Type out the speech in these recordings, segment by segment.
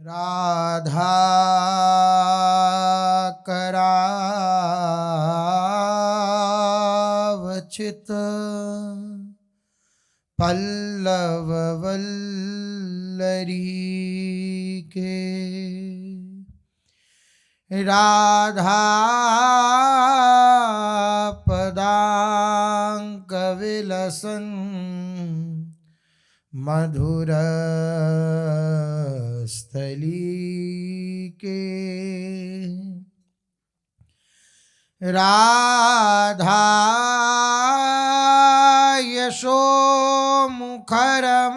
राधा करावचित पल्लव वल्लरी के। राधा पदांक विलसन मधुर स्थली के। राधा यशो मुखरमत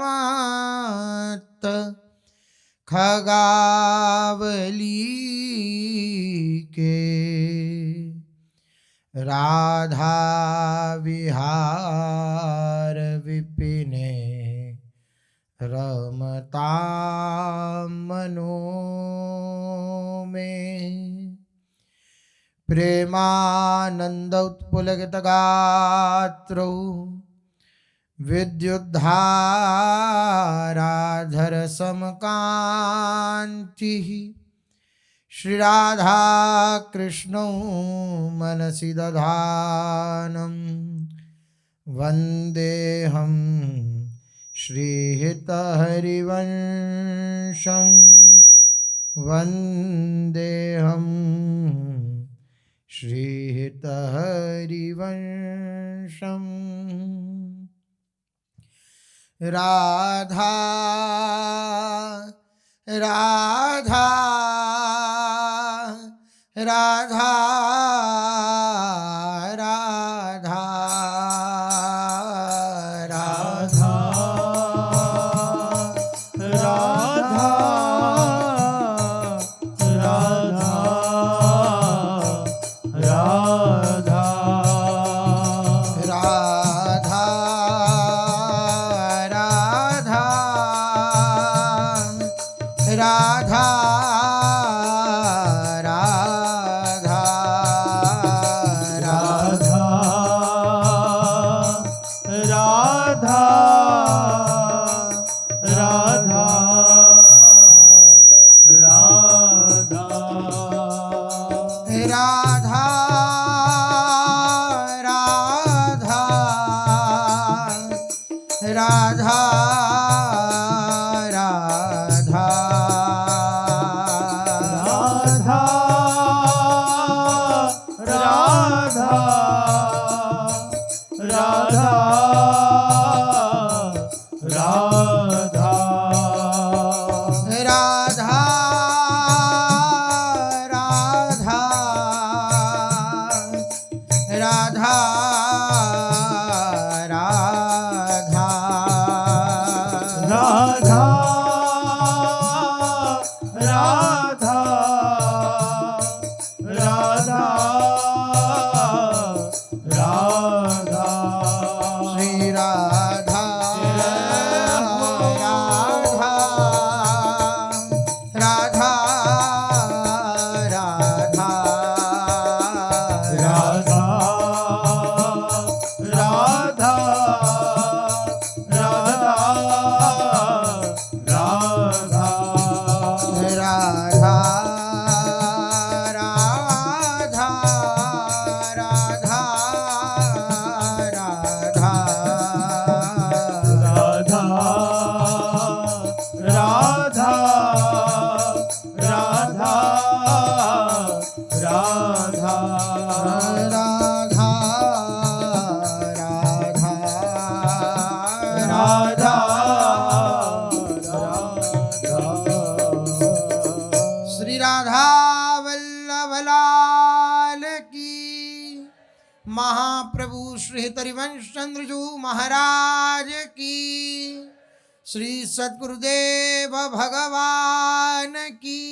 खगावली के। राधा विहार विपिने रमता मनो में। प्रेमानंद उत्पुलकित गात्रो विद्युद्धाराधर समकांति। श्री राधा कृष्णौ मनसि दधानं वन्देऽहं श्रीहितहरिवंशं। वन्देऽहं श्रीहितहरिवंशम्। राधा राधा राधा राधा राधा राधा राधा राधा राधा राधा राधा राधा राधा राधा राधा राधा राधा श्री राधा वल्लभ लाल की, महाप्रभु श्री हरिवंश चंद्र जी महाराज की, श्री सद्गुरुदेव भगवान की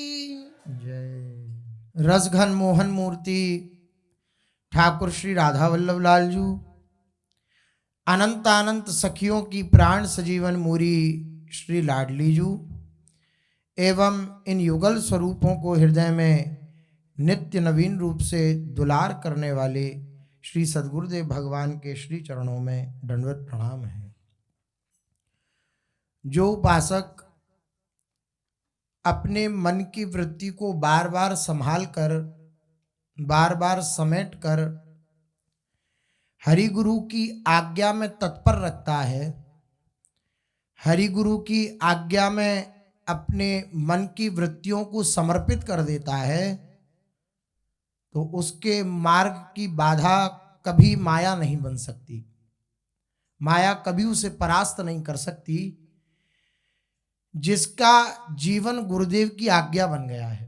जय। रसघन मोहन मूर्ति ठाकुर श्री राधा वल्लभ लाल जी, अनंत अनंत सखियों की प्राण सजीवन मूरी श्री लाडली जी एवं इन युगल स्वरूपों को हृदय में नित्य नवीन रूप से दुलार करने वाले श्री सद्गुरुदेव भगवान के श्री चरणों में दंडवत प्रणाम है। जो उपासक अपने मन की वृत्ति को बार बार संभाल कर, बार बार समेट कर हरि गुरु की आज्ञा में तत्पर रखता है, हरि गुरु की आज्ञा में अपने मन की वृत्तियों को समर्पित कर देता है, तो उसके मार्ग की बाधा कभी माया नहीं बन सकती। माया कभी उसे परास्त नहीं कर सकती। जिसका जीवन गुरुदेव की आज्ञा बन गया है,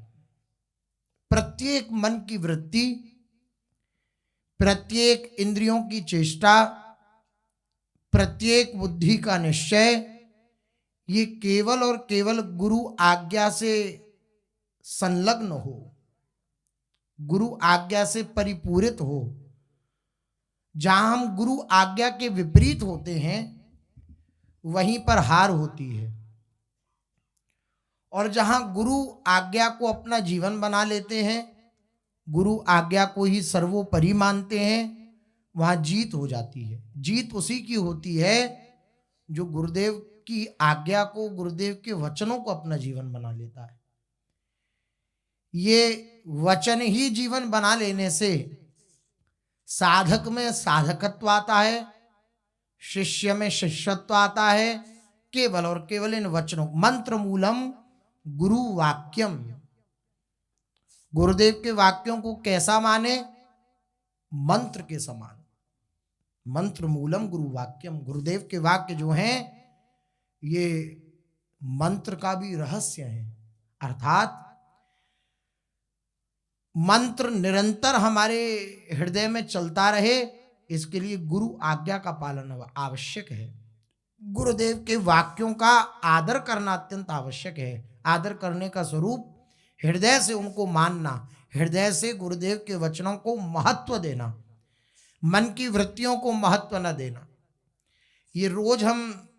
प्रत्येक मन की वृत्ति, प्रत्येक इंद्रियों की चेष्टा, प्रत्येक बुद्धि का निश्चय, ये केवल और केवल गुरु आज्ञा से संलग्न हो, गुरु आज्ञा से परिपूरित हो। जहां हम गुरु आज्ञा के विपरीत होते हैं वहीं पर हार होती है, और जहां गुरु आज्ञा को अपना जीवन बना लेते हैं, गुरु आज्ञा को ही सर्वोपरि मानते हैं, वहां जीत हो जाती है। जीत उसी की होती है जो गुरुदेव की आज्ञा को, गुरुदेव के वचनों को अपना जीवन बना लेता है। ये वचन ही जीवन बना लेने से साधक में साधकत्व आता है, शिष्य में शिष्यत्व आता है, केवल और केवल इन वचनों। मंत्र मूलम गुरु वाक्यम, गुरुदेव के वाक्यों को कैसा माने? मंत्र के समान। मंत्र मूलम गुरु वाक्यम, गुरुदेव के वाक्य जो हैं ये मंत्र का भी रहस्य है। अर्थात मंत्र निरंतर हमारे हृदय में चलता रहे, इसके लिए गुरु आज्ञा का पालन आवश्यक है। गुरुदेव के वाक्यों का आदर करना अत्यंत आवश्यक है। आदर करने का स्वरूप हृदय से उनको मानना, हृदय से गुरुदेव के वचनों को महत्व देना, मन की वृत्तियों को महत्व न देना। ये रोज हम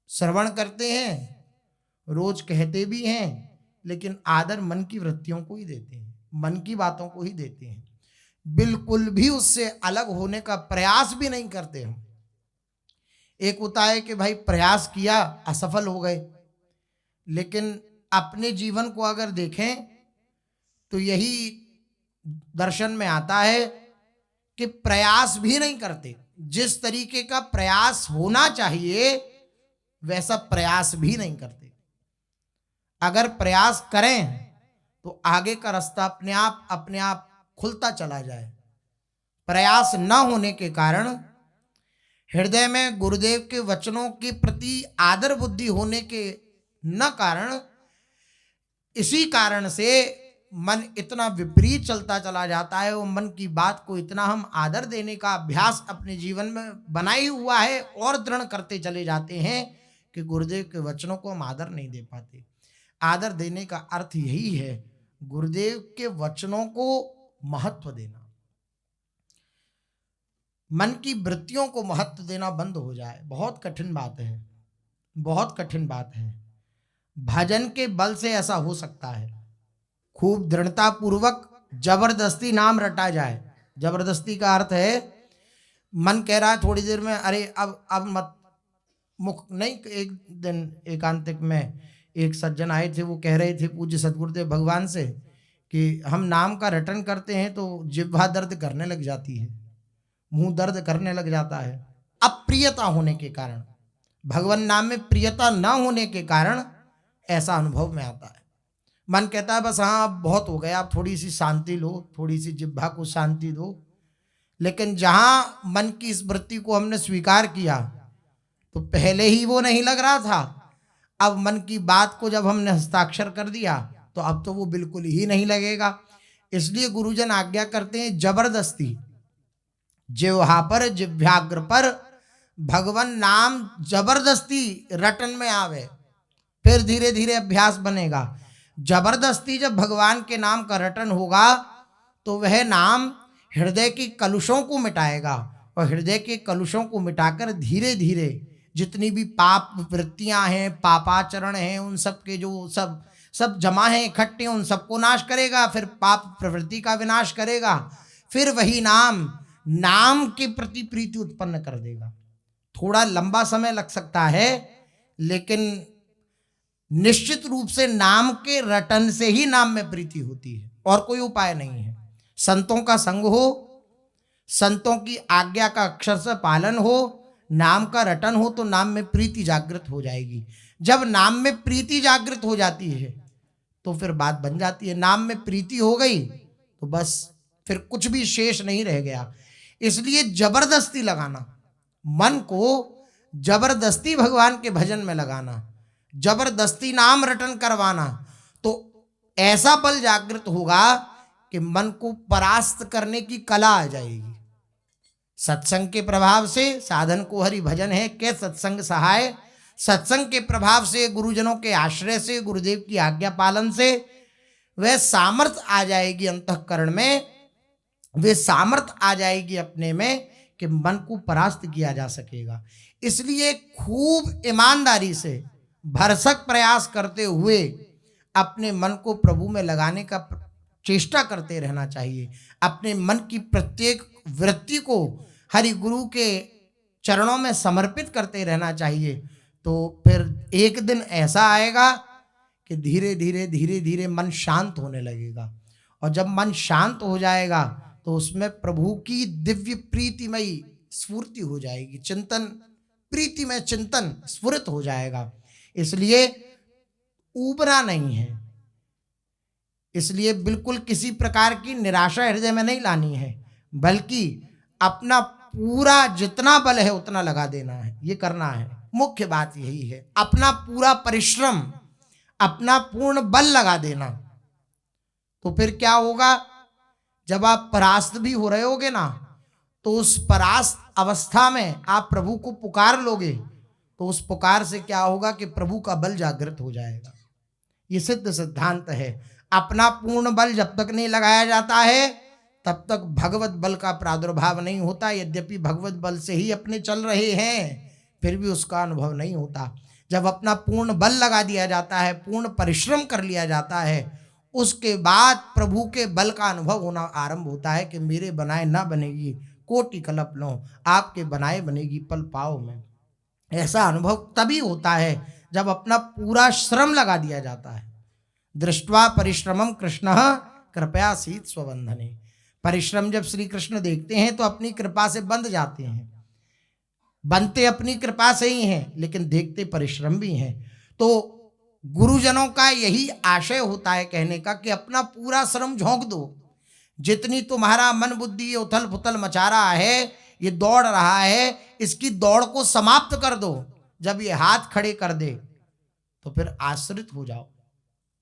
श्रवण करते हैं, रोज कहते भी हैं, लेकिन आदर मन की वृत्तियों को ही देते हैं, मन की बातों को ही देते हैं। बिल्कुल भी उससे अलग होने का प्रयास भी नहीं करते हम। एक होता है कि भाई प्रयास किया, असफल हो गए, लेकिन अपने जीवन को अगर देखें तो यही दर्शन में आता है कि प्रयास भी नहीं करते। जिस तरीके का प्रयास होना चाहिए वैसा प्रयास भी नहीं करते। अगर प्रयास करें तो आगे का रास्ता अपने आप खुलता चला जाए। प्रयास न होने के कारण, हृदय में गुरुदेव के वचनों के प्रति आदर बुद्धि होने के न कारण, इसी कारण से मन इतना विपरीत चलता चला जाता है। वो मन की बात को इतना हम आदर देने का अभ्यास अपने जीवन में बनाई हुआ है और दृढ़ करते चले जाते हैं कि गुरुदेव के वचनों को हम आदर नहीं दे पाते। आदर देने का अर्थ यही है, गुरुदेव के वचनों को महत्व देना। मन की वृत्तियों को महत्व देना बंद हो जाए। बहुत कठिन बात है, बहुत कठिन बात है। भजन के बल से ऐसा हो सकता है। खूब दृढ़ता पूर्वक जबरदस्ती नाम रटा जाए। जबरदस्ती का अर्थ है मन कह रहा है थोड़ी देर में, अरे अब मत, मुख नहीं। एक दिन एकांतिक में एक सज्जन आए थे, वो कह रहे थे पूज्य सदगुरुदेव भगवान से कि हम नाम का रटन करते हैं तो जिह्वा दर्द करने लग जाती है, मुंह दर्द करने लग जाता है। अप्रियता होने के कारण, भगवान नाम में प्रियता न होने के कारण ऐसा अनुभव में आता है। मन कहता है बस हाँ अब बहुत हो गया, आप थोड़ी सी शांति लो, थोड़ी सी जिह्वा को शांति दो। लेकिन जहां मन की इस वृत्ति को हमने स्वीकार किया तो पहले ही वो नहीं लग रहा था, अब मन की बात को जब हमने हस्ताक्षर कर दिया तो अब तो वो बिल्कुल ही नहीं लगेगा। इसलिए गुरुजन आज्ञा करते हैं जबरदस्ती जिह्वा पर, जिह्वाग्र पर भगवान नाम जबरदस्ती रटन में आवे, फिर धीरे धीरे अभ्यास बनेगा। जबरदस्ती जब भगवान के नाम का रटन होगा तो वह नाम हृदय की कलुषों को मिटाएगा, और हृदय के कलुषों को मिटाकर धीरे धीरे जितनी भी पाप वृत्तियां हैं, पापाचरण हैं, उन सब के जो सब जमा हैं, इकट्ठे, उन सबको नाश करेगा। फिर पाप प्रवृत्ति का विनाश करेगा। फिर वही नाम के प्रति प्रीति उत्पन्न कर देगा। थोड़ा लंबा समय लग सकता है, लेकिन निश्चित रूप से नाम के रटन से ही नाम में प्रीति होती है, और कोई उपाय नहीं है। संतों का संग हो, संतों की आज्ञा का अक्षर से पालन हो, नाम का रटन हो, तो नाम में प्रीति जागृत हो जाएगी। जब नाम में प्रीति जागृत हो जाती है तो फिर बात बन जाती है। नाम में प्रीति हो गई तो बस फिर कुछ भी शेष नहीं रह गया। इसलिए जबरदस्ती लगाना, मन को जबरदस्ती भगवान के भजन में लगाना, जबरदस्ती नाम रटन करवाना, तो ऐसा बल जागृत होगा कि मन को परास्त करने की कला आ जाएगी। सत्संग के प्रभाव से साधन को हरि भजन है के सत्संग सहाय। सत्संग के प्रभाव से, गुरुजनों के आश्रय से, गुरुदेव की आज्ञा पालन से वह सामर्थ्य आ जाएगी अंतःकरण में, वे सामर्थ्य आ जाएगी अपने में कि मन को परास्त किया जा सकेगा। इसलिए खूब ईमानदारी से भरसक प्रयास करते हुए अपने मन को प्रभु में लगाने का चेष्टा करते रहना चाहिए। अपने मन की प्रत्येक वृत्ति को हरि गुरु के चरणों में समर्पित करते रहना चाहिए। तो फिर एक दिन ऐसा आएगा कि धीरे धीरे धीरे धीरे मन शांत होने लगेगा, और जब मन शांत हो जाएगा तो उसमें प्रभु की दिव्य प्रीतिमयी स्फूर्ति हो जाएगी, चिंतन प्रीतिमय चिंतन स्फुरित हो जाएगा। इसलिए ऊबरा नहीं है, इसलिए बिल्कुल किसी प्रकार की निराशा हृदय में नहीं लानी है, बल्कि अपना पूरा जितना बल है उतना लगा देना है, ये करना है। मुख्य बात यही है, अपना पूरा परिश्रम, अपना पूर्ण बल लगा देना। तो फिर क्या होगा, जब आप परास्त भी हो रहे होगे ना, तो उस परास्त अवस्था में आप प्रभु को पुकार लोगे, तो उस पुकार से क्या होगा कि प्रभु का बल जागृत हो जाएगा। ये सिद्ध सिद्धांत है। अपना पूर्ण बल जब तक नहीं लगाया जाता है तब तक भगवत बल का प्रादुर्भाव नहीं होता। यद्यपि भगवत बल से ही अपने चल रहे हैं, फिर भी उसका अनुभव नहीं होता। जब अपना पूर्ण बल लगा दिया जाता है, पूर्ण परिश्रम कर लिया जाता है, उसके बाद प्रभु के बल का अनुभव होना आरंभ होता है कि मेरे बनाए ना बनेगी कोटि कल्प लो, आपके बनाए बनेगी पल पाओ में। ऐसा अनुभव तभी होता है जब अपना पूरा श्रम लगा दिया जाता है। दृष्ट्वा परिश्रमम कृष्ण कृपया सीत स्वबंधने। परिश्रम जब श्री कृष्ण देखते हैं तो अपनी कृपा से बंध जाते हैं। बनते अपनी कृपा से ही हैं, लेकिन देखते परिश्रम भी हैं। तो गुरुजनों का यही आशय होता है कहने का कि अपना पूरा श्रम झोंक दो। जितनी तुम्हारा मन बुद्धि उथल पुथल मचा रहा है, ये दौड़ रहा है, इसकी दौड़ को समाप्त कर दो। जब ये हाथ खड़े कर दे तो फिर आश्रित हो जाओ।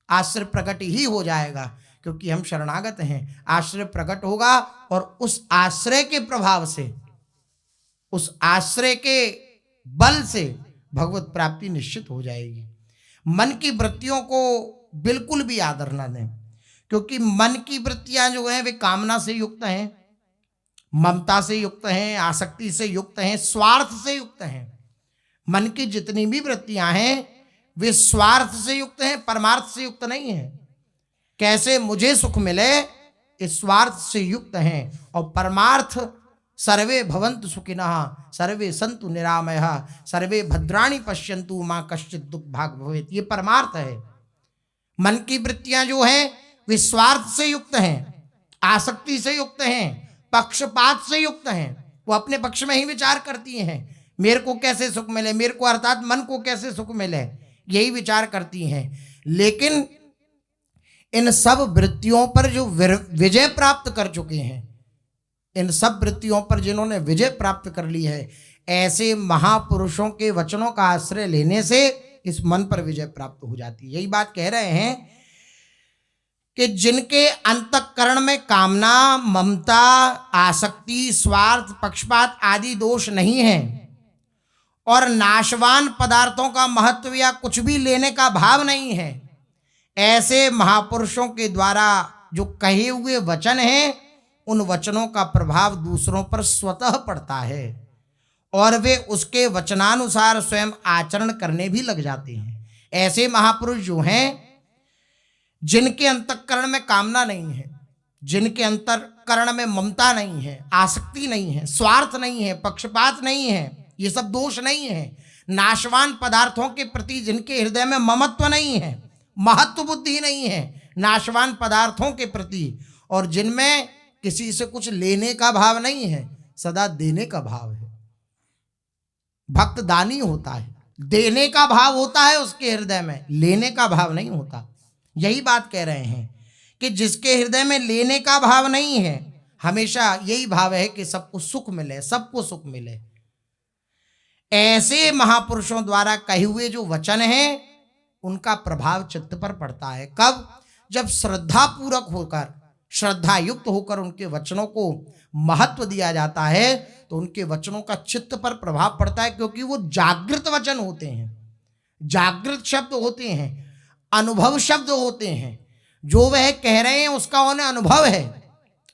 आश्रय प्रकट ही हो जाएगा, क्योंकि हम शरणागत हैं। आश्रय प्रकट होगा और उस आश्रय के प्रभाव से, उस आश्रय के बल से भगवत प्राप्ति निश्चित हो जाएगी। मन की वृत्तियों को बिल्कुल भी आदर ना दें, क्योंकि मन की वृत्तियां जो हैं वे कामना से युक्त हैं, ममता से युक्त हैं, आसक्ति से युक्त हैं, स्वार्थ से युक्त हैं। मन की जितनी भी वृत्तियां हैं वे स्वार्थ से युक्त हैं, परमार्थ से युक्त नहीं हैं। कैसे मुझे सुख मिले, इस स्वार्थ से युक्त हैं। और परमार्थ सर्वे भवन्तु सुखिनः सर्वे सन्तु निरामयः सर्वे भद्राणि पश्यन्तु मां कश्चित् दुख भाग भवेत्। ये परमार्थ है। मन की वृत्तियां जो हैं वे स्वार्थ से युक्त हैं, आसक्ति से युक्त हैं, पक्षपात से युक्त हैं। वो अपने पक्ष में ही विचार करती हैं, मेरे को कैसे सुख मिले, मेरे को अर्थात मन को कैसे सुख मिले, यही विचार करती हैं। लेकिन इन सब वृत्तियों पर जो विजय प्राप्त कर चुके हैं, इन सब वृत्तियों पर जिन्होंने विजय प्राप्त कर ली है, ऐसे महापुरुषों के वचनों का आश्रय लेने से इस मन पर विजय प्राप्त हो जाती है। यही बात कह रहे हैं कि जिनके अंतःकरण में कामना, ममता, आसक्ति, स्वार्थ, पक्षपात आदि दोष नहीं है और नाशवान पदार्थों का महत्व या कुछ भी लेने का भाव नहीं है, ऐसे महापुरुषों के द्वारा जो कहे हुए वचन हैं, उन वचनों का प्रभाव दूसरों पर स्वतः पड़ता है और वे उसके वचनानुसार स्वयं आचरण करने भी लग जाते हैं। ऐसे महापुरुष जो हैं जिनके अंतःकरण में कामना नहीं है, जिनके अंतःकरण में ममता नहीं है, आसक्ति नहीं है, स्वार्थ नहीं है, पक्षपात नहीं है, ये सब दोष नहीं है, नाशवान पदार्थों के प्रति जिनके हृदय में ममत्व नहीं है, महत्व बुद्धि नहीं है नाशवान पदार्थों के प्रति, और जिनमें किसी से कुछ लेने का भाव नहीं है, सदा देने का भाव है। भक्त दानी होता है, देने का भाव होता है उसके हृदय में, लेने का भाव नहीं होता। यही बात कह रहे हैं कि जिसके हृदय में लेने का भाव नहीं है, हमेशा यही भाव है कि सबको सुख मिले, सबको सुख मिले। ऐसे महापुरुषों द्वारा कहे हुए जो वचन हैं उनका प्रभाव चित्त पर पड़ता है। कब? जब श्रद्धा पूर्वक होकर, श्रद्धा युक्त होकर उनके वचनों को महत्व दिया जाता है तो उनके वचनों का चित्त पर प्रभाव पड़ता है, क्योंकि वो जागृत वचन होते हैं, जागृत शब्द होते हैं, अनुभव शब्द होते हैं। जो वह कह रहे हैं उसका उन्हें अनुभव है,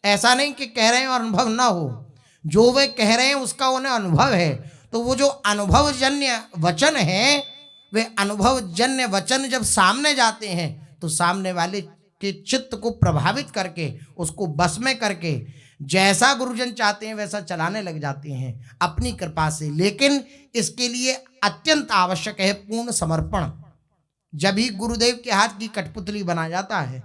ऐसा नहीं कि कह रहे हैं और अनुभव ना हो। जो वह कह रहे हैं उसका उन्हें अनुभव है, तो वो जो अनुभवजन्य वचन है, वे अनुभवजन्य वचन जब सामने जाते हैं तो सामने वाले के चित्त को प्रभावित करके, उसको बस में करके, जैसा गुरुजन चाहते हैं वैसा चलाने लग जाते हैं अपनी कृपा से। लेकिन इसके लिए अत्यंत आवश्यक है पूर्ण समर्पण। जब ही गुरुदेव के हाथ की कठपुतली बना जाता है,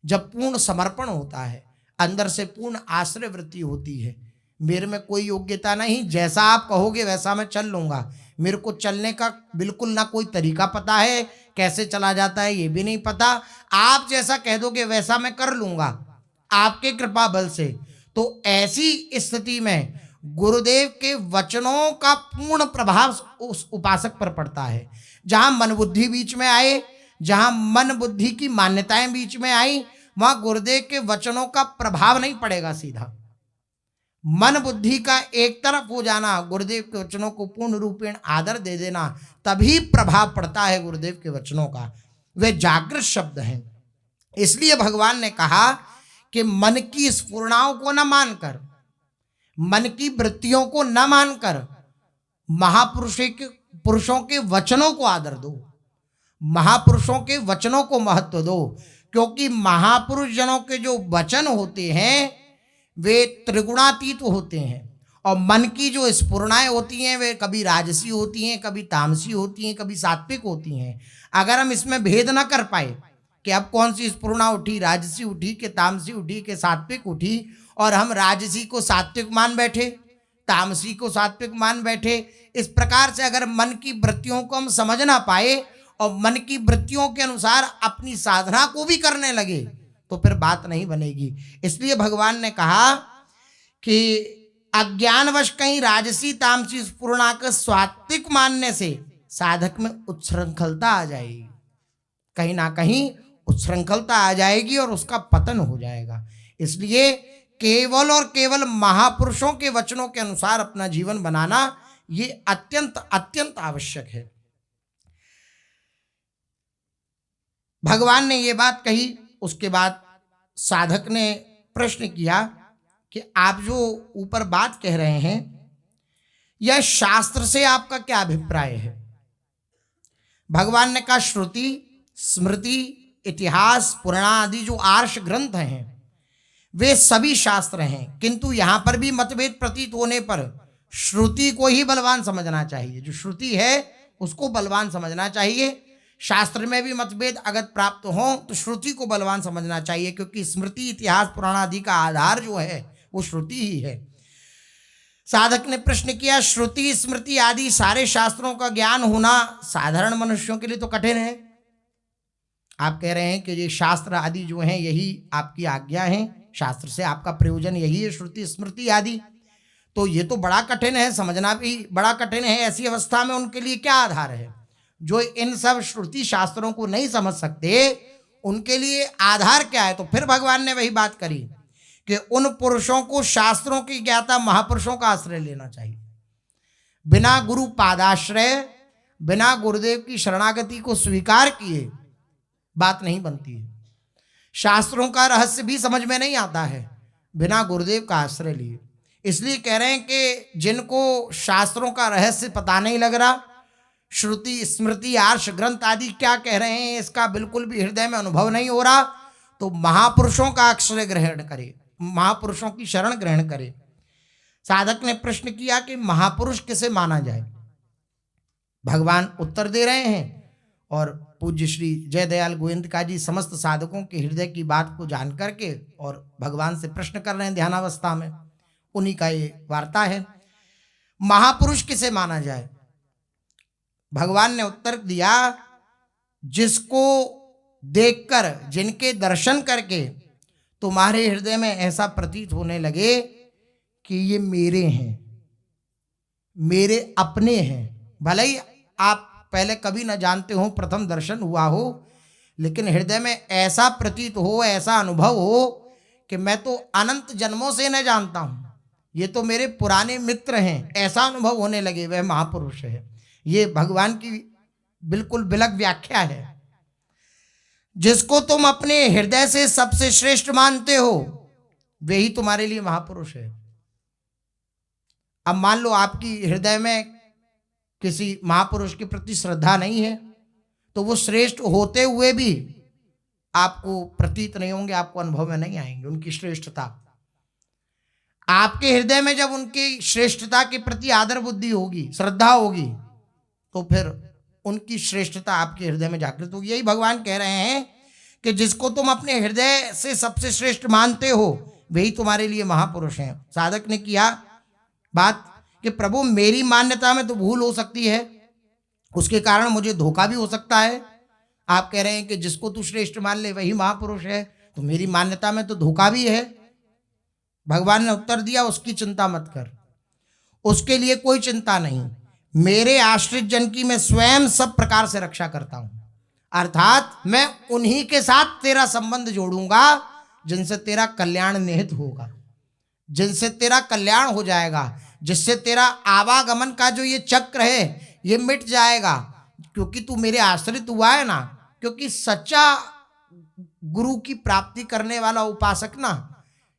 जब पूर्ण समर्पण होता है, अंदर से पूर्ण आश्रय वृत्ति होती है। मेरे में कोई योग्यता नहीं, जैसा आप कहोगे वैसा मैं चल लूँगा, मेरे को चलने का बिल्कुल ना कोई तरीका पता है, कैसे चला जाता है ये भी नहीं पता, आप जैसा कह दोगे वैसा मैं कर लूँगा आपके कृपा बल से। तो ऐसी स्थिति में गुरुदेव के वचनों का पूर्ण प्रभाव उस उपासक पर पड़ता है। जहाँ मन बुद्धि बीच में आए, जहाँ मन बुद्धि की मान्यताएं बीच में आई, वहाँ गुरुदेव के वचनों का प्रभाव नहीं पड़ेगा। सीधा मन बुद्धि का एक तरफ हो जाना, गुरुदेव के वचनों को पूर्ण रूपेण आदर दे देना, तभी प्रभाव पड़ता है गुरुदेव के वचनों का। वे जागृत शब्द हैं। इसलिए भगवान ने कहा कि मन की स्फुरणाओं को न मानकर, मन की वृत्तियों को न मानकर महापुरुषों के वचनों को आदर दो, महापुरुषों के वचनों को महत्व दो। क्योंकि महापुरुष जनों के जो वचन होते हैं वे त्रिगुणातीत होते हैं, और मन की जो स्फुरणाएं होती हैं वे कभी राजसी होती हैं, कभी तामसी होती हैं, कभी सात्विक होती हैं। अगर हम इसमें भेद न कर पाए कि अब कौन सी स्फुरणा उठी, राजसी उठी कि तामसी उठी कि सात्विक उठी, और हम राजसी को सात्विक मान बैठे, तामसी को सात्विक मान बैठे, इस प्रकार से अगर मन की वृत्तियों को हम समझ ना पाए और मन की वृत्तियों के अनुसार अपनी साधना को भी करने लगे तो फिर बात नहीं बनेगी। इसलिए भगवान ने कहा कि अज्ञानवश कहीं राजसी तामसी स्फुरणा को सात्विक मानने से साधक में उच्छृंखलता आ जाएगी, कहीं ना कहीं उच्छृंखलता आ जाएगी और उसका पतन हो जाएगा। इसलिए केवल और केवल महापुरुषों के वचनों के अनुसार अपना जीवन बनाना ये अत्यंत अत्यंत आवश्यक है। भगवान ने ये बात कही, उसके बाद साधक ने प्रश्न किया कि आप जो ऊपर बात कह रहे हैं यह शास्त्र से आपका क्या अभिप्राय है? भगवान ने कहा श्रुति, स्मृति, इतिहास, पुराण आदि जो आर्ष ग्रंथ हैं वे सभी शास्त्र हैं, किंतु यहाँ पर भी मतभेद प्रतीत होने पर श्रुति को ही बलवान समझना चाहिए। जो श्रुति है उसको बलवान समझना चाहिए। शास्त्र में भी मतभेद अगर प्राप्त हो तो श्रुति को बलवान समझना चाहिए, क्योंकि स्मृति, इतिहास, पुराण आदि का आधार जो है वो श्रुति ही है। साधक ने प्रश्न किया, श्रुति, स्मृति आदि सारे शास्त्रों का ज्ञान होना साधारण मनुष्यों के लिए तो कठिन है। आप कह रहे हैं कि ये शास्त्र आदि जो हैं यही आपकी आज्ञा है, शास्त्र से आपका प्रयोजन यही है, श्रुति स्मृति आदि, तो ये तो बड़ा कठिन है, समझना भी बड़ा कठिन है। ऐसी अवस्था में उनके लिए क्या आधार है? जो इन सब श्रुति शास्त्रों को नहीं समझ सकते उनके लिए आधार क्या है? तो फिर भगवान ने वही बात करी कि उन पुरुषों को शास्त्रों की ज्ञाता महापुरुषों का आश्रय लेना चाहिए। बिना गुरु पादाश्रय, बिना गुरुदेव की शरणागति को स्वीकार किए बात नहीं बनती है। शास्त्रों का रहस्य भी समझ में नहीं आता है बिना गुरुदेव का आश्रय लिए। इसलिए कह रहे हैं कि जिनको शास्त्रों का रहस्य पता नहीं लग रहा, श्रुति स्मृति आर्ष ग्रंथ आदि क्या कह रहे हैं इसका बिल्कुल भी हृदय में अनुभव नहीं हो रहा, तो महापुरुषों का आश्रय ग्रहण करे, महापुरुषों की शरण ग्रहण करे। साधक ने प्रश्न किया कि महापुरुष किसे माना जाए? भगवान उत्तर दे रहे हैं और पूज्य श्री जयदयाल गोविंद जी समस्त साधकों के हृदय की बात को जान करके और भगवान से प्रश्न कर रहे हैं ध्यानावस्था में। उन्हीं का ये वार्ता है। महापुरुष किसे माना जाए? भगवान ने उत्तर दिया, जिसको देखकर, जिनके दर्शन करके तुम्हारे हृदय में ऐसा प्रतीत होने लगे कि ये मेरे हैं, मेरे अपने हैं। भले ही आप पहले कभी न जानते हो, प्रथम दर्शन हुआ हो, लेकिन हृदय में ऐसा प्रतीत हो, ऐसा अनुभव हो कि मैं तो अनंत जन्मों से न जानता हूं, ये तो मेरे पुराने मित्र हैं, ऐसा अनुभव होने लगे, वह महापुरुष है। ये भगवान की बिल्कुल बिलक व्याख्या है। जिसको तुम अपने हृदय से सबसे श्रेष्ठ मानते हो, वही तुम्हारे लिए महापुरुष है। अब मान लो आपकी हृदय में किसी महापुरुष के प्रति श्रद्धा नहीं है, तो वो श्रेष्ठ होते हुए भी आपको प्रतीत नहीं होंगे, आपको अनुभव में नहीं आएंगे उनकी श्रेष्ठता। आपके हृदय में जब उनकी श्रेष्ठता के प्रति आदर बुद्धि होगी, श्रद्धा होगी, तो फिर उनकी श्रेष्ठता आपके हृदय में जागृत होगी। यही भगवान कह रहे हैं कि जिसको तुम अपने हृदय से सबसे श्रेष्ठ मानते हो, वही तुम्हारे लिए महापुरुष हैं। साधक ने किया बात कि प्रभु मेरी मान्यता में तो भूल हो सकती है, उसके कारण मुझे धोखा भी हो सकता है। आप कह रहे हैं कि जिसको तू श्रेष्ठ मान ले वही महापुरुष है, तो मेरी मान्यता में तो धोखा भी है। भगवान ने उत्तर दिया, उसकी चिंता मत कर, उसके लिए कोई चिंता नहीं। मेरे आश्रित जन की मैं स्वयं सब प्रकार से रक्षा करता हूं, अर्थात मैं उन्हीं के साथ तेरा संबंध जोड़ूंगा जिनसे तेरा कल्याण निहित होगा, जिनसे तेरा कल्याण हो जाएगा, जिससे तेरा आवागमन का जो ये चक्र है ये मिट जाएगा, क्योंकि तू मेरे आश्रित हुआ है ना। क्योंकि सच्चा गुरु की प्राप्ति करने वाला उपासक ना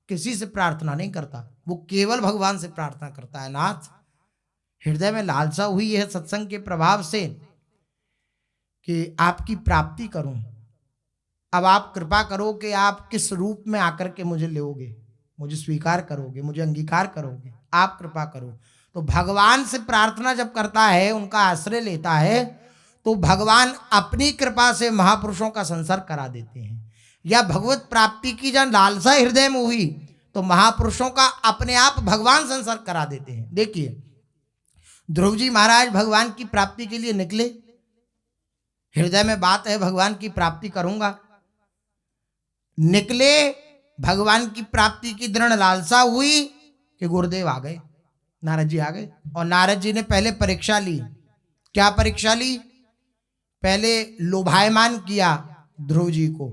किसी से प्रार्थना नहीं करता, वो केवल भगवान से प्रार्थना करता है। नाथ, हृदय में लालसा हुई है सत्संग के प्रभाव से कि आपकी प्राप्ति करूं, अब आप कृपा करो कि आप किस रूप में आकर के मुझे लोगे, मुझे स्वीकार करोगे, मुझे अंगीकार करोगे, आप कृपा करो। तो भगवान से प्रार्थना जब करता है, उनका आश्रय लेता है, तो भगवान अपनी कृपा से महापुरुषों का संसर्ग करा देते हैं। या भगवत प्राप्ति की जब लालसा हृदय में हुई तो महापुरुषों का अपने आप भगवान संसर्ग करा देते हैं। देखिए, ध्रुव जी महाराज भगवान की प्राप्ति के लिए निकले, हृदय में बात है भगवान की प्राप्ति करूंगा, निकले, भगवान की प्राप्ति की दृढ़ लालसा हुई कि गुरुदेव आ गए, नारद जी आ गए। और नारद जी ने पहले परीक्षा ली। क्या परीक्षा ली? पहले लोभायमान किया ध्रुव जी को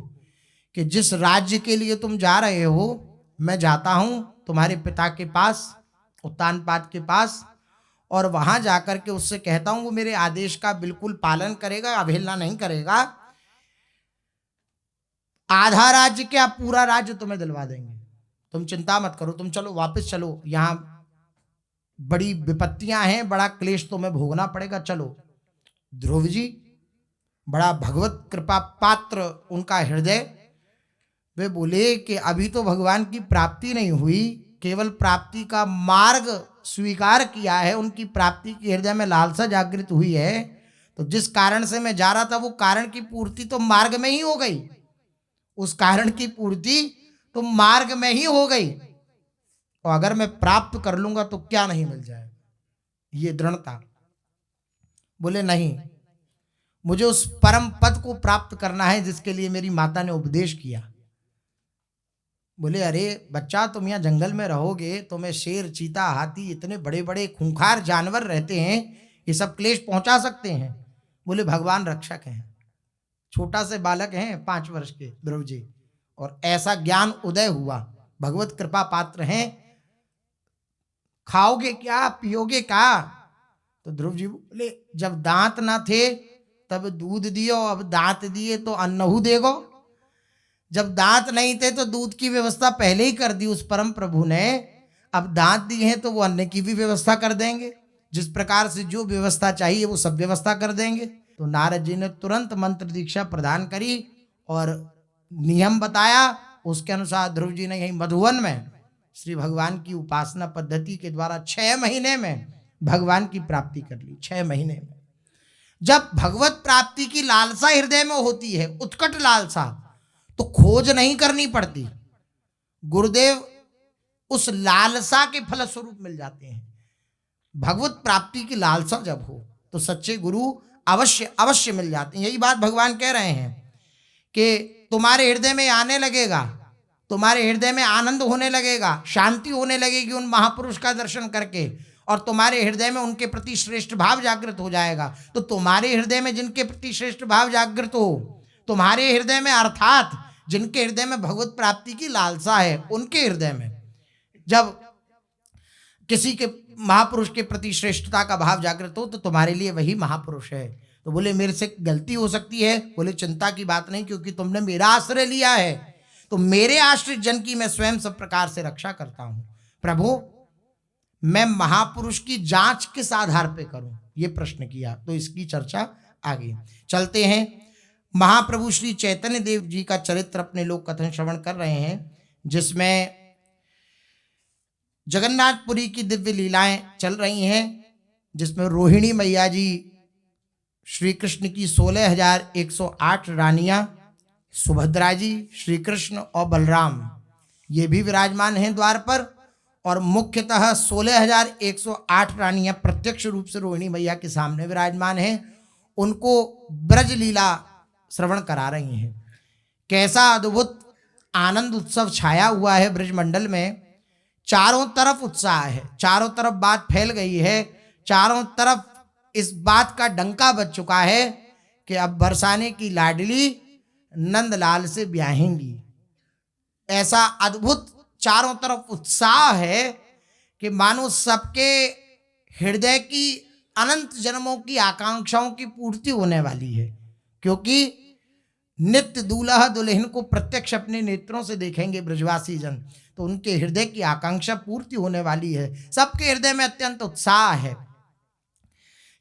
कि जिस राज्य के लिए तुम जा रहे हो, मैं जाता हूं तुम्हारे पिता के पास, उत्तानपाद के पास, और वहां जाकर के उससे कहता हूं वो मेरे आदेश का बिल्कुल पालन करेगा, अवहेलना नहीं करेगा। आधा राज्य क्या, पूरा राज्य तुम्हें दिलवा देंगे, तुम चिंता मत करो, तुम चलो, वापस चलो, यहां बड़ी विपत्तियां हैं, बड़ा क्लेश तुम्हें भोगना पड़ेगा, चलो। ध्रुव जी बड़ा भगवत कृपा पात्र उनका हृदय, वे बोले कि अभी तो भगवान की प्राप्ति नहीं हुई, केवल प्राप्ति का मार्ग स्वीकार किया है, उनकी प्राप्ति की हृदय में लालसा जागृत हुई है, तो जिस कारण से मैं जा रहा था वो कारण की पूर्ति तो मार्ग में ही हो गई, उस कारण की पूर्ति तो मार्ग में ही हो गई, और अगर मैं प्राप्त कर लूंगा तो क्या नहीं मिल जाएगा, ये दृढ़ता। बोले नहीं, मुझे उस परम पद को प्राप्त करना है जिसके लिए मेरी माता ने उपदेश किया। बोले अरे बच्चा, तुम यहाँ जंगल में रहोगे, तुम्हें शेर, चीता, हाथी, इतने बड़े बड़े खूंखार जानवर रहते हैं, ये सब क्लेश पहुंचा सकते हैं। बोले भगवान रक्षक हैं, छोटा से बालक हैं 5 वर्ष के ध्रुव जी, और ऐसा ज्ञान उदय हुआ, भगवत कृपा पात्र हैं, खाओगे क्या, पियोगे क्या? तो ध्रुव जी बोले जब दांत ना थे तब दूध दियो, अब दांत दिए तो अन्नहु देगो। जब दांत नहीं थे तो दूध की व्यवस्था पहले ही कर दी उस परम प्रभु ने, अब दांत दिए हैं तो वो अन्न की भी व्यवस्था कर देंगे, जिस प्रकार से जो व्यवस्था चाहिए वो सब व्यवस्था कर देंगे। तो नारद जी ने तुरंत मंत्र दीक्षा प्रदान करी और नियम बताया, उसके अनुसार ध्रुव जी ने यही मधुवन में श्री भगवान की उपासना पद्धति के द्वारा 6 महीने में भगवान की प्राप्ति कर ली। 6 महीने में जब भगवत प्राप्ति की लालसा हृदय में होती है, उत्कट लालसा, तो खोज नहीं करनी पड़ती। गुरुदेव उस लालसा के फलस्वरूप मिल जाते हैं। भगवत प्राप्ति की लालसा जब हो तो सच्चे गुरु अवश्य अवश्य मिल जाते हैं। यही बात भगवान कह रहे हैं कि तुम्हारे हृदय में आने लगेगा, तुम्हारे हृदय में आनंद होने लगेगा, शांति होने लगेगी उन महापुरुष का दर्शन करके, और तुम्हारे हृदय में उनके प्रति श्रेष्ठ भाव जागृत हो जाएगा। तो तुम्हारे हृदय में जिनके प्रति श्रेष्ठ भाव जागृत हो, तुम्हारे हृदय में अर्थात जिनके हृदय में भगवत प्राप्ति की लालसा है, उनके हृदय में जब किसी के महापुरुष के प्रति श्रेष्ठता का भाव जागृत हो तो तुम्हारे लिए वही महापुरुष है। तो बोले मेरे से गलती हो सकती है, बोले चिंता की बात नहीं, क्योंकि तुमने मेरा आश्रय लिया है, तो मेरे आश्रित जन की मैं स्वयं सब प्रकार से रक्षा करता हूं। प्रभु, मैं महापुरुष की जांच किस आधार पे करूं, ये प्रश्न किया। तो इसकी चर्चा आगे चलते हैं। महाप्रभु श्री चैतन्य देव जी का चरित्र अपने लोग कथन श्रवण कर रहे हैं, जिसमें जगन्नाथपुरी की दिव्य लीलाएं चल रही हैं, जिसमें रोहिणी मैया जी श्री कृष्ण की 16,108 रानियां, सुभद्रा जी, श्री कृष्ण और बलराम ये भी विराजमान हैं द्वार पर, और मुख्यतः 16,108 रानियां प्रत्यक्ष रूप से रोहिणी मैया के सामने विराजमान हैं। उनको ब्रज लीला श्रवण करा रही हैं। कैसा अद्भुत आनंद उत्सव छाया हुआ है ब्रज मंडल में। चारों तरफ उत्साह है, चारों तरफ बात फैल गई है, चारों तरफ इस बात का डंका बज चुका है कि अब बरसाने की लाडली नंदलाल से ब्याहेंगी। ऐसा अद्भुत चारों तरफ उत्साह है कि मानो सबके हृदय की अनंत जन्मों की आकांक्षाओं की पूर्ति होने वाली है, क्योंकि नित्य दूल्हा दुल्हन को प्रत्यक्ष अपने नेत्रों से देखेंगे ब्रजवासी जन, तो उनके हृदय की आकांक्षा पूर्ति होने वाली है। सबके हृदय में अत्यंत उत्साह है।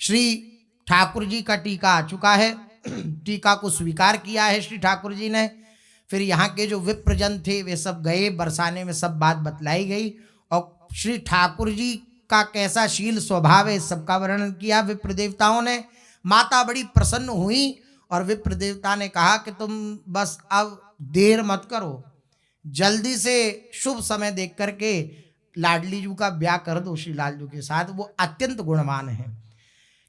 श्री ठाकुर जी का टीका आ चुका है, टीका को स्वीकार किया है श्री ठाकुर जी ने। फिर यहाँ के जो विप्रजन थे वे सब गए, बरसाने में सब बात बतलाई गई, और श्री ठाकुर जी का कैसा शील स्वभाव है इस सबका वर्णन किया विप्र देवताओं ने। माता बड़ी प्रसन्न हुई और विप्र देवता ने कहा कि तुम बस अब देर मत करो, जल्दी से शुभ समय देख करके लाडली जू का ब्याह कर दो श्री लालजू के साथ, वो अत्यंत गुणवान है।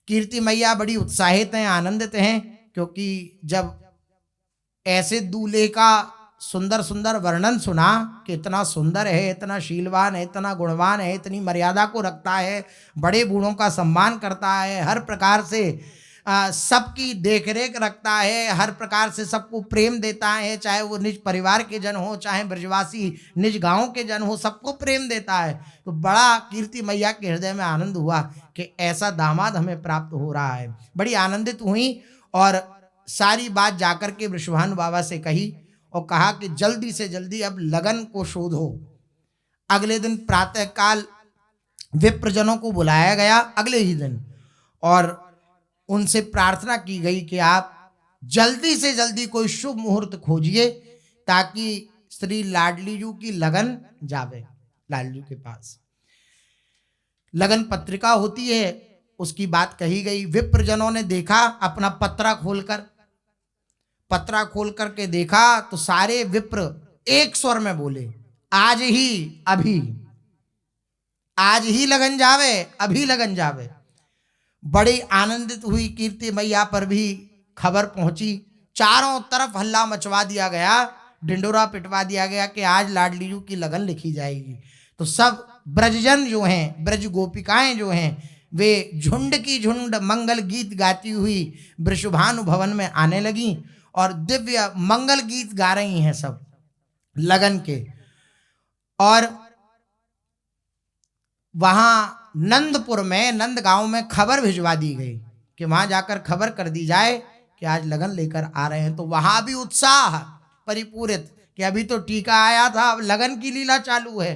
कीर्ति मैया बड़ी उत्साहित हैं, आनंदित हैं, क्योंकि जब ऐसे दूल्हे का सुंदर सुंदर वर्णन सुना कि इतना सुंदर है, इतना शीलवान है, इतना गुणवान है, इतनी मर्यादा को रखता है, बड़े बूढ़ों का सम्मान करता है, हर प्रकार से सबकी देखरेख रखता है, हर प्रकार से सबको प्रेम देता है, चाहे वो निज परिवार के जन हो, चाहे ब्रजवासी निज गांव के जन हो, सबको प्रेम देता है। तो बड़ा कीर्ति मैया के हृदय में आनंद हुआ कि ऐसा दामाद हमें प्राप्त हो रहा है। बड़ी आनंदित हुई और सारी बात जाकर के वृषभानु बाबा से कही और कहा कि जल्दी से जल्दी अब लगन को शोधो। अगले दिन प्रातःकाल विप्रजनों को बुलाया गया अगले ही दिन, और उनसे प्रार्थना की गई कि आप जल्दी से जल्दी कोई शुभ मुहूर्त खोजिए ताकि श्री लाडलीजू की लगन जावे लालजू के पास। लगन पत्रिका होती है, उसकी बात कही गई। विप्रजनों ने देखा, अपना पत्रा खोल करके देखा तो सारे विप्र एक स्वर में बोले, आज ही, अभी, आज ही लगन जावे, अभी लगन जावे। बड़ी आनंदित हुई कीर्ति मैया पर भी खबर पहुंची। चारों तरफ हल्ला मचवा दिया गया, ढिंडोरा पिटवा दिया गया कि आज लाडलीजू की लगन लिखी जाएगी। तो सब ब्रजजन जो हैं, ब्रज गोपिकाएं जो हैं, वे झुंड की झुंड मंगल गीत गाती हुई वृषभानु भवन में आने लगी और दिव्य मंगल गीत गा रही हैं सब लगन के। और वहां नंदपुर में, नंदगांव में खबर भिजवा दी गई कि वहां जाकर खबर कर दी जाए कि आज लगन लेकर आ रहे हैं। तो वहां भी उत्साह परिपूरित कि अभी तो टीका आया था, अब लगन की लीला चालू है।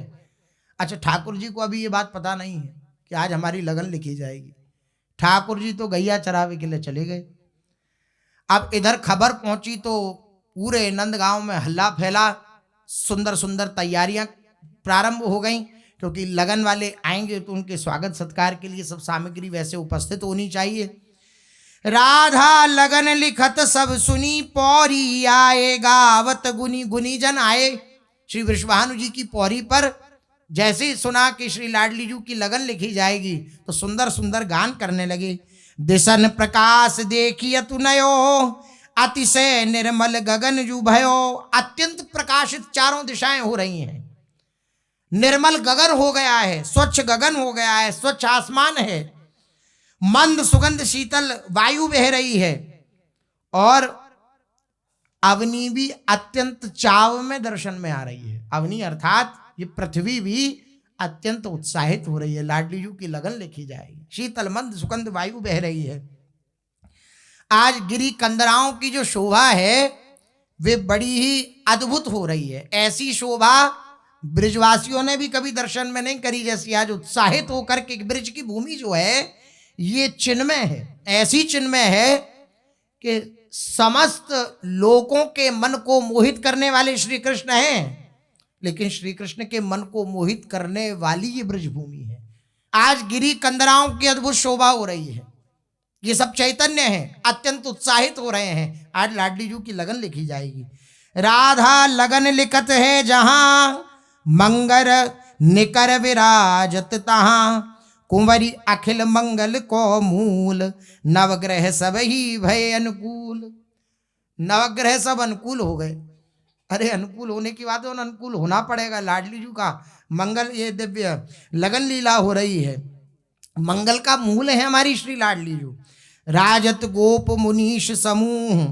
अच्छा, ठाकुर जी को अभी ये बात पता नहीं है कि आज हमारी लगन लिखी जाएगी। ठाकुर जी तो गैया चरावे के लिए चले गए। अब इधर खबर पहुंची तो पूरे नंदगांव में हल्ला फैला, सुंदर सुंदर तैयारियां प्रारंभ हो गई, क्योंकि लगन वाले आएंगे तो उनके स्वागत सत्कार के लिए सब सामग्री वैसे उपस्थित होनी चाहिए। राधा लगन लिखत सब सुनी, पौरी आए गावत गुनी। गुनी जन आए श्री वृषभानु जी की पौरी पर। जैसे ही सुना कि श्री लाडली जी की लगन लिखी जाएगी तो सुंदर सुंदर गान करने लगे। दिशन प्रकाश देखिय तु नयो, अतिशय निर्मल गगन जू भयो। अत्यंत प्रकाशित चारों दिशाएं हो रही हैं, निर्मल गगन हो गया है, स्वच्छ गगन हो गया है, स्वच्छ आसमान है, मंद सुगंध शीतल वायु बह रही है, और अवनी भी अत्यंत चाव में दर्शन में आ रही है। अवनी अर्थात ये पृथ्वी भी अत्यंत उत्साहित हो रही है, लाडली जी की लगन लिखी जाएगी। शीतल मंद सुगंध वायु बह रही है। आज गिरी कंदराओं की जो शोभा है वे बड़ी ही अद्भुत हो रही है। ऐसी शोभा ब्रिजवासियों ने भी कभी दर्शन में नहीं करी, जैसी आज उत्साहित होकर के ब्रिज की भूमि जो है ये चिन्मय है, ऐसी चिन्मय है कि समस्त लोगों के मन को मोहित करने वाले श्री कृष्ण हैं, लेकिन श्री कृष्ण के मन को मोहित करने वाली ये ब्रजभूमि है। आज गिरी कंदराओं की अद्भुत शोभा हो रही है, ये सब चैतन्य है, अत्यंत उत्साहित हो रहे हैं। आज लाडली जी की लगन लिखी जाएगी। राधा लगन लिखत है जहां, मंगर निकर विराजत तहां। कुंवरी अखिल मंगल को मूल, नवग्रह सब ही भय अनुकूल। नवग्रह सब अनुकूल हो गए। अरे अनुकूल होने की बात है, अनुकूल होना पड़ेगा। लाडली जी का मंगल, ये दिव्य लगन लीला हो रही है, मंगल का मूल है हमारी श्री लाडली जी। राजत गोप मुनीश समूह,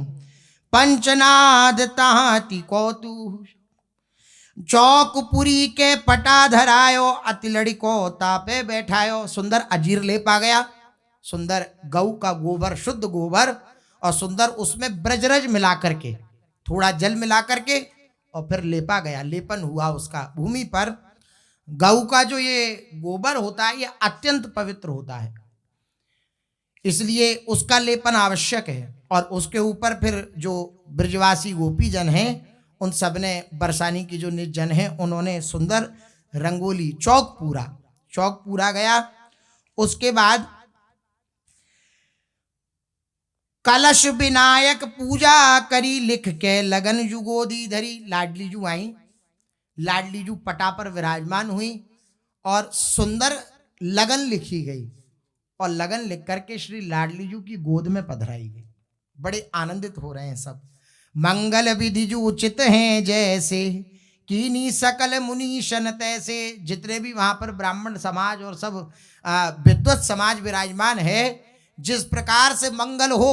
पंचनाद तांति कौतूह। चौकपुरी के पटा धरायो, अति लड़को तापे बैठायो। सुंदर अजीर लेप आ गया, सुंदर गऊ का गोबर, शुद्ध गोबर, और सुंदर उसमें ब्रजरज मिला करके, थोड़ा जल मिला करके, और फिर लेपा गया, लेपन हुआ उसका भूमि पर। गऊ का जो ये गोबर होता है ये अत्यंत पवित्र होता है, इसलिए उसका लेपन आवश्यक है। और उसके ऊपर फिर जो ब्रजवासी गोपी जन हैं उन सब ने, बरसानी की जो निज जन हैं उन्होंने सुंदर रंगोली, चौक पूरा गया। उसके बाद कलश विनायक पूजा करी, लिख के लगन जुगोदी धरी। लाडली जू आई, लाडली जू पटा पर विराजमान हुई और सुंदर लगन लिखी गई, और लगन लिख करके श्री लाडली जू की गोद में पधराई गई। बड़े आनंदित हो रहे हैं सब। मंगल विधि जो उचित हैं जैसे, कीनी सकल मुनीशन तैसे। जितने भी वहां पर ब्राह्मण समाज और सब विद्वत समाज विराजमान है, जिस प्रकार से मंगल हो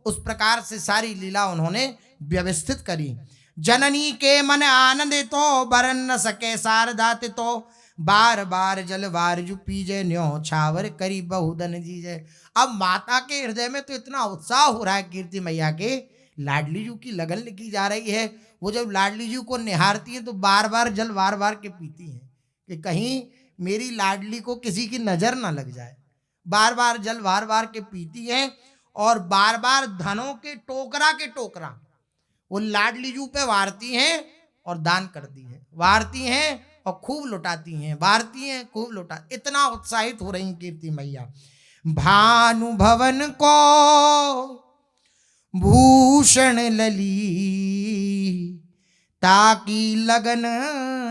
उस प्रकार से सारी लीला उन्होंने व्यवस्थित करी। जननी के मन आनंद तो, बरन न सके शारदाते तो। बार बार जलवार जु पीजे, न्यो छावर करी बहुधन जीजे। अब माता के हृदय में तो इतना उत्साह हो रहा है कीर्ति मैया के, लाडली जी की लगन लिखी जा रही है। वो जब लाडली जी को निहारती है तो बार बार जल वार वार के पीती हैं कि कहीं मेरी लाडली को किसी की नजर ना लग जाए। बार बार जल वार वार के पीती हैं, और बार बार धनों के टोकरा वो लाडली जी पे वारती हैं और दान करती हैं, वारती हैं और खूब लुटाती हैं, वारती हैं खूब लुटा। इतना उत्साहित हो रही कीर्ति मैया। भानु भवन को भूषण लली, ताकि लगन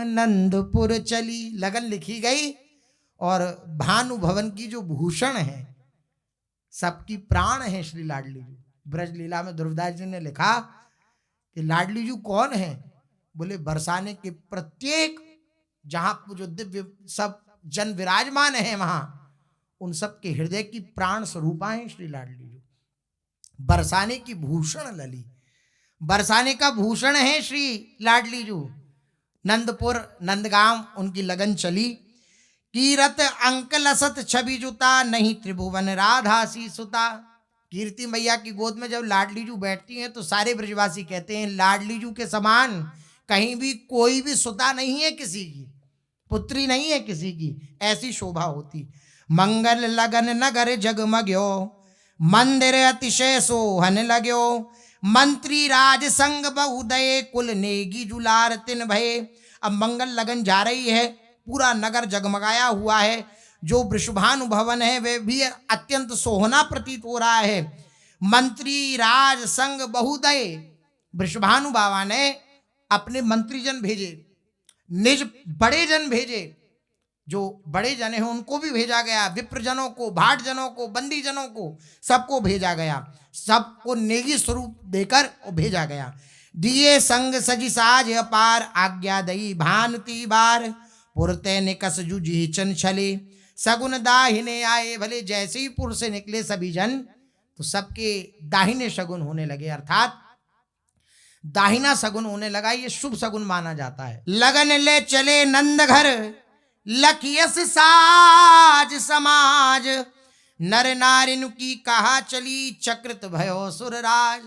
नंदपुर चली। लगन लिखी गई, और भानु भवन की जो भूषण है, सबकी प्राण है श्री लाडली जी। ब्रज लीला में ध्रुवदास जी ने लिखा कि लाडली जी कौन है, बोले बरसाने के प्रत्येक जहां जो दिव्य सब जन विराजमान है वहां, उन सब के हृदय की प्राण स्वरूपा है श्री लाडली जी। बरसाने की भूषण लली, बरसाने का भूषण है श्री लाडली जी। नंदपुर नंदगांव उनकी लगन चली। कीरत अंक लसत छवि जुता, नहीं त्रिभुवन राधा सी सुता। कीर्ति मैया की गोद में जब लाडली जू बैठती हैं तो सारे ब्रजवासी कहते हैं लाडली जू के समान कहीं भी कोई भी सुता नहीं है, किसी की पुत्री नहीं है किसी की, ऐसी शोभा होती। मंगल लगन नगर जगमग्यो, मंदिर अतिशय सोहन लाग्यो। मंत्री राज संग बहुदय, कुल नेगी जुलार तिन भय। अब मंगल लगन जा रही है, पूरा नगर जगमगाया हुआ है। जो वृषभानु भवन है वे भी अत्यंत सोहना प्रतीत हो रहा है। मंत्री राज संग बहुदय, वृषभानु बाबा ने अपने मंत्रीजन भेजे, निज बड़े जन भेजे, जो बड़े जन हैं उनको भी भेजा गया, विप्रजनों को, भाट जनों को, बंदी जनों को, सबको भेजा गया, सबको नेगी स्वरूप देकर भेजा गया। दिए संग सजी साज अपार, आज्ञा दई भानुति बार, पुरते निकस जुजी चन छले, सगुन दाहिने आए भले। जैसे ही पुर से निकले सभी जन तो सबके दाहिने शगुन होने लगे, अर्थात दाहिना शगुन होने लगा। ये शुभ शगुन माना जाता है। लगन ले चले नंद घर, लखियस साज समाज, नर नारिन की कहा चली, चकृत भयो सुरराज।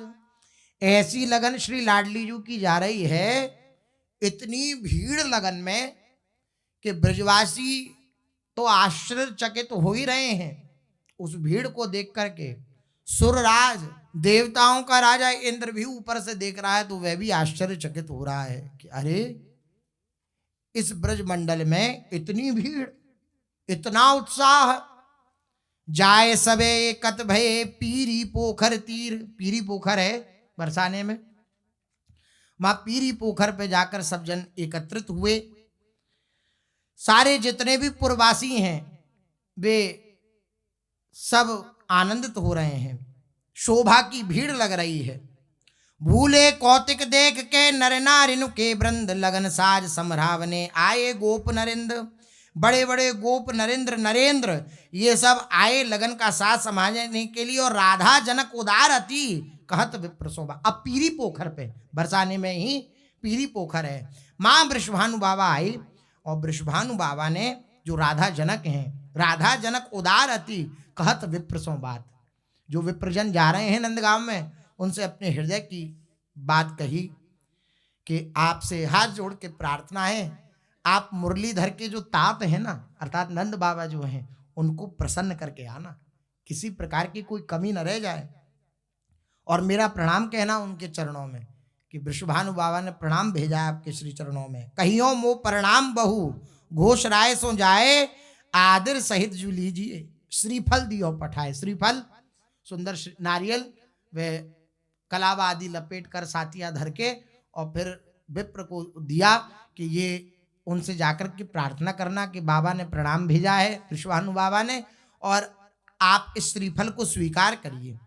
ऐसी लगन श्री लाडली जू की जा रही है, इतनी भीड़ लगन में कि ब्रजवासी तो आश्चर्यचकित हो ही रहे हैं उस भीड़ को देख करके। सुरराज, देवताओं का राजा इंद्र भी ऊपर से देख रहा है तो वह भी आश्चर्यचकित हो रहा है कि अरे इस ब्रज मंडल में इतनी भीड़, इतना उत्साह। जाए सबे एकत भये, पीरी पोखर तीर। पीरी पोखर है बरसाने में, वहां पीरी पोखर पे जाकर सब जन एकत्रित हुए। सारे जितने भी पुरवासी हैं वे सब आनंदित हो रहे हैं, शोभा की भीड़ लग रही है। भूले कौतिक देख के नर नारिन के वृंद, लगन साज समरावने आए गोप नरेंद्र। बड़े बड़े गोप नरेंद्र, नरेंद्र ये सब आए लगन का साथ समाजने के लिए। और राधा जनक उदार अति कहत विप्र शोभा। अब पीरी पोखर पे, बरसाने में ही पीरी पोखर है, मां वृषभानु बाबा आई और वृषभानु बाबा ने जो राधा जनक हैं, राधा जनक उदार अति कहत विप्र सो बात, जो विप्रजन जा रहे हैं नंदगांव में उनसे अपने हृदय की बात कही कि आपसे हाथ जोड़ के प्रार्थना है, आप मुरलीधर के जो तात है ना, अर्थात नंद बाबा जो हैं, उनको प्रसन्न करके आना, किसी प्रकार की कोई कमी न रह जाए। और मेरा प्रणाम कहना उनके चरणों में कि वृषभानु बाबा ने प्रणाम भेजा आपके श्री चरणों में। कहियो मो प्रणाम बहु, घोष राय सो जाए, आदर सहित जू लीजिए, श्रीफल दियो पठाए। श्रीफल सुंदर नारियल व कलावा आदि लपेट कर साथिया धर के और फिर विप्र को दिया कि ये उनसे जाकर के प्रार्थना करना कि बाबा ने प्रणाम भेजा है वृषभानु बाबा ने, और आप इस श्रीफल को स्वीकार करिए।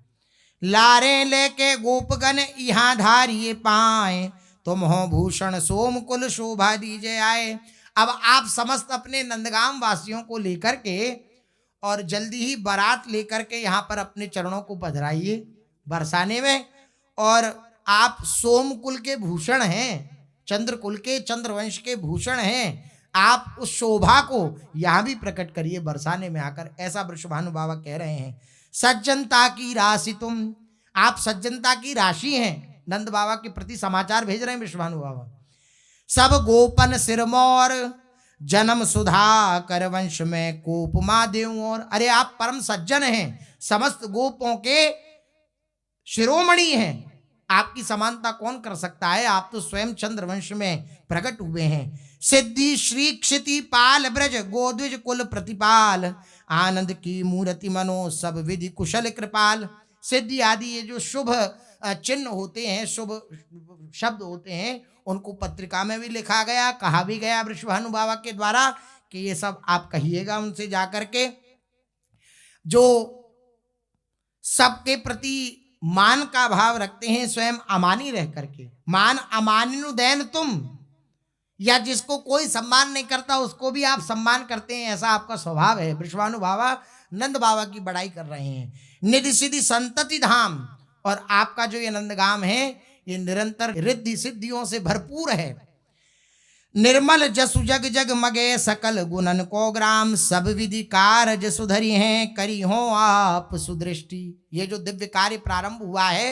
लारे लेके गोपगण यहाँ धारिये पाए, तुम हो भूषण सोम कुल शोभा दीजे आए। अब आप समस्त अपने नंदगांव वासियों को लेकर के और जल्दी ही बारात लेकर के यहाँ पर अपने चरणों को पधराइए बरसाने में। और आप सोम कुल के भूषण हैं, चंद्र कुल के, चंद्रवंश के भूषण हैं, आप उस शोभा को यहाँ भी प्रकट करिए बरसाने में आकर, ऐसा वृषभानु बाबा कह रहे हैं। सज्जनता की राशि तुम, आप सज्जनता की राशि हैं, नंद बाबा के प्रति समाचार भेज रहे हैं वृषभानु बाबा। सब गोपन सिरमौर, जन्म सुधा कर वंश में कोप मा देव। और अरे आप परम सज्जन हैं, समस्त गोपों के शिरोमणि हैं, आपकी समानता कौन कर सकता है, आप तो स्वयं चंद्रवंश में प्रकट हुए हैं। सिद्धि श्री क्षिति पाल ब्रज, गोद्विज कुल प्रतिपाल, आनंद की मूर्ति मनो सब विधि कुशल कृपाल। सिद्धि आदि ये जो शुभ चिन्ह होते हैं, शुभ शब्द होते हैं, उनको पत्रिका में भी लिखा गया, कहा भी गया वृषभानु बाबा के द्वारा कि ये सब आप कहिएगा उनसे जाकर के, जो सबके प्रति मान का भाव रखते हैं, स्वयं अमानी रह करके। मान अमानुदैन तुम, या जिसको कोई सम्मान नहीं करता उसको भी आप सम्मान करते हैं, ऐसा आपका स्वभाव है। वृषभानु बाबा नंद बाबा की बड़ाई कर रहे हैं। निधि सिद्धि संतति धाम, और आपका जो ये नंदगाम है ये निरंतर रिद्धि सिद्धियों से भरपूर है। निर्मल जसु जग जग मगे, सकल गुणन को ग्राम, सब विधि कार्य सुधरी हैं, करी हो आप सुदृष्टि। ये जो दिव्य कार्य प्रारंभ हुआ है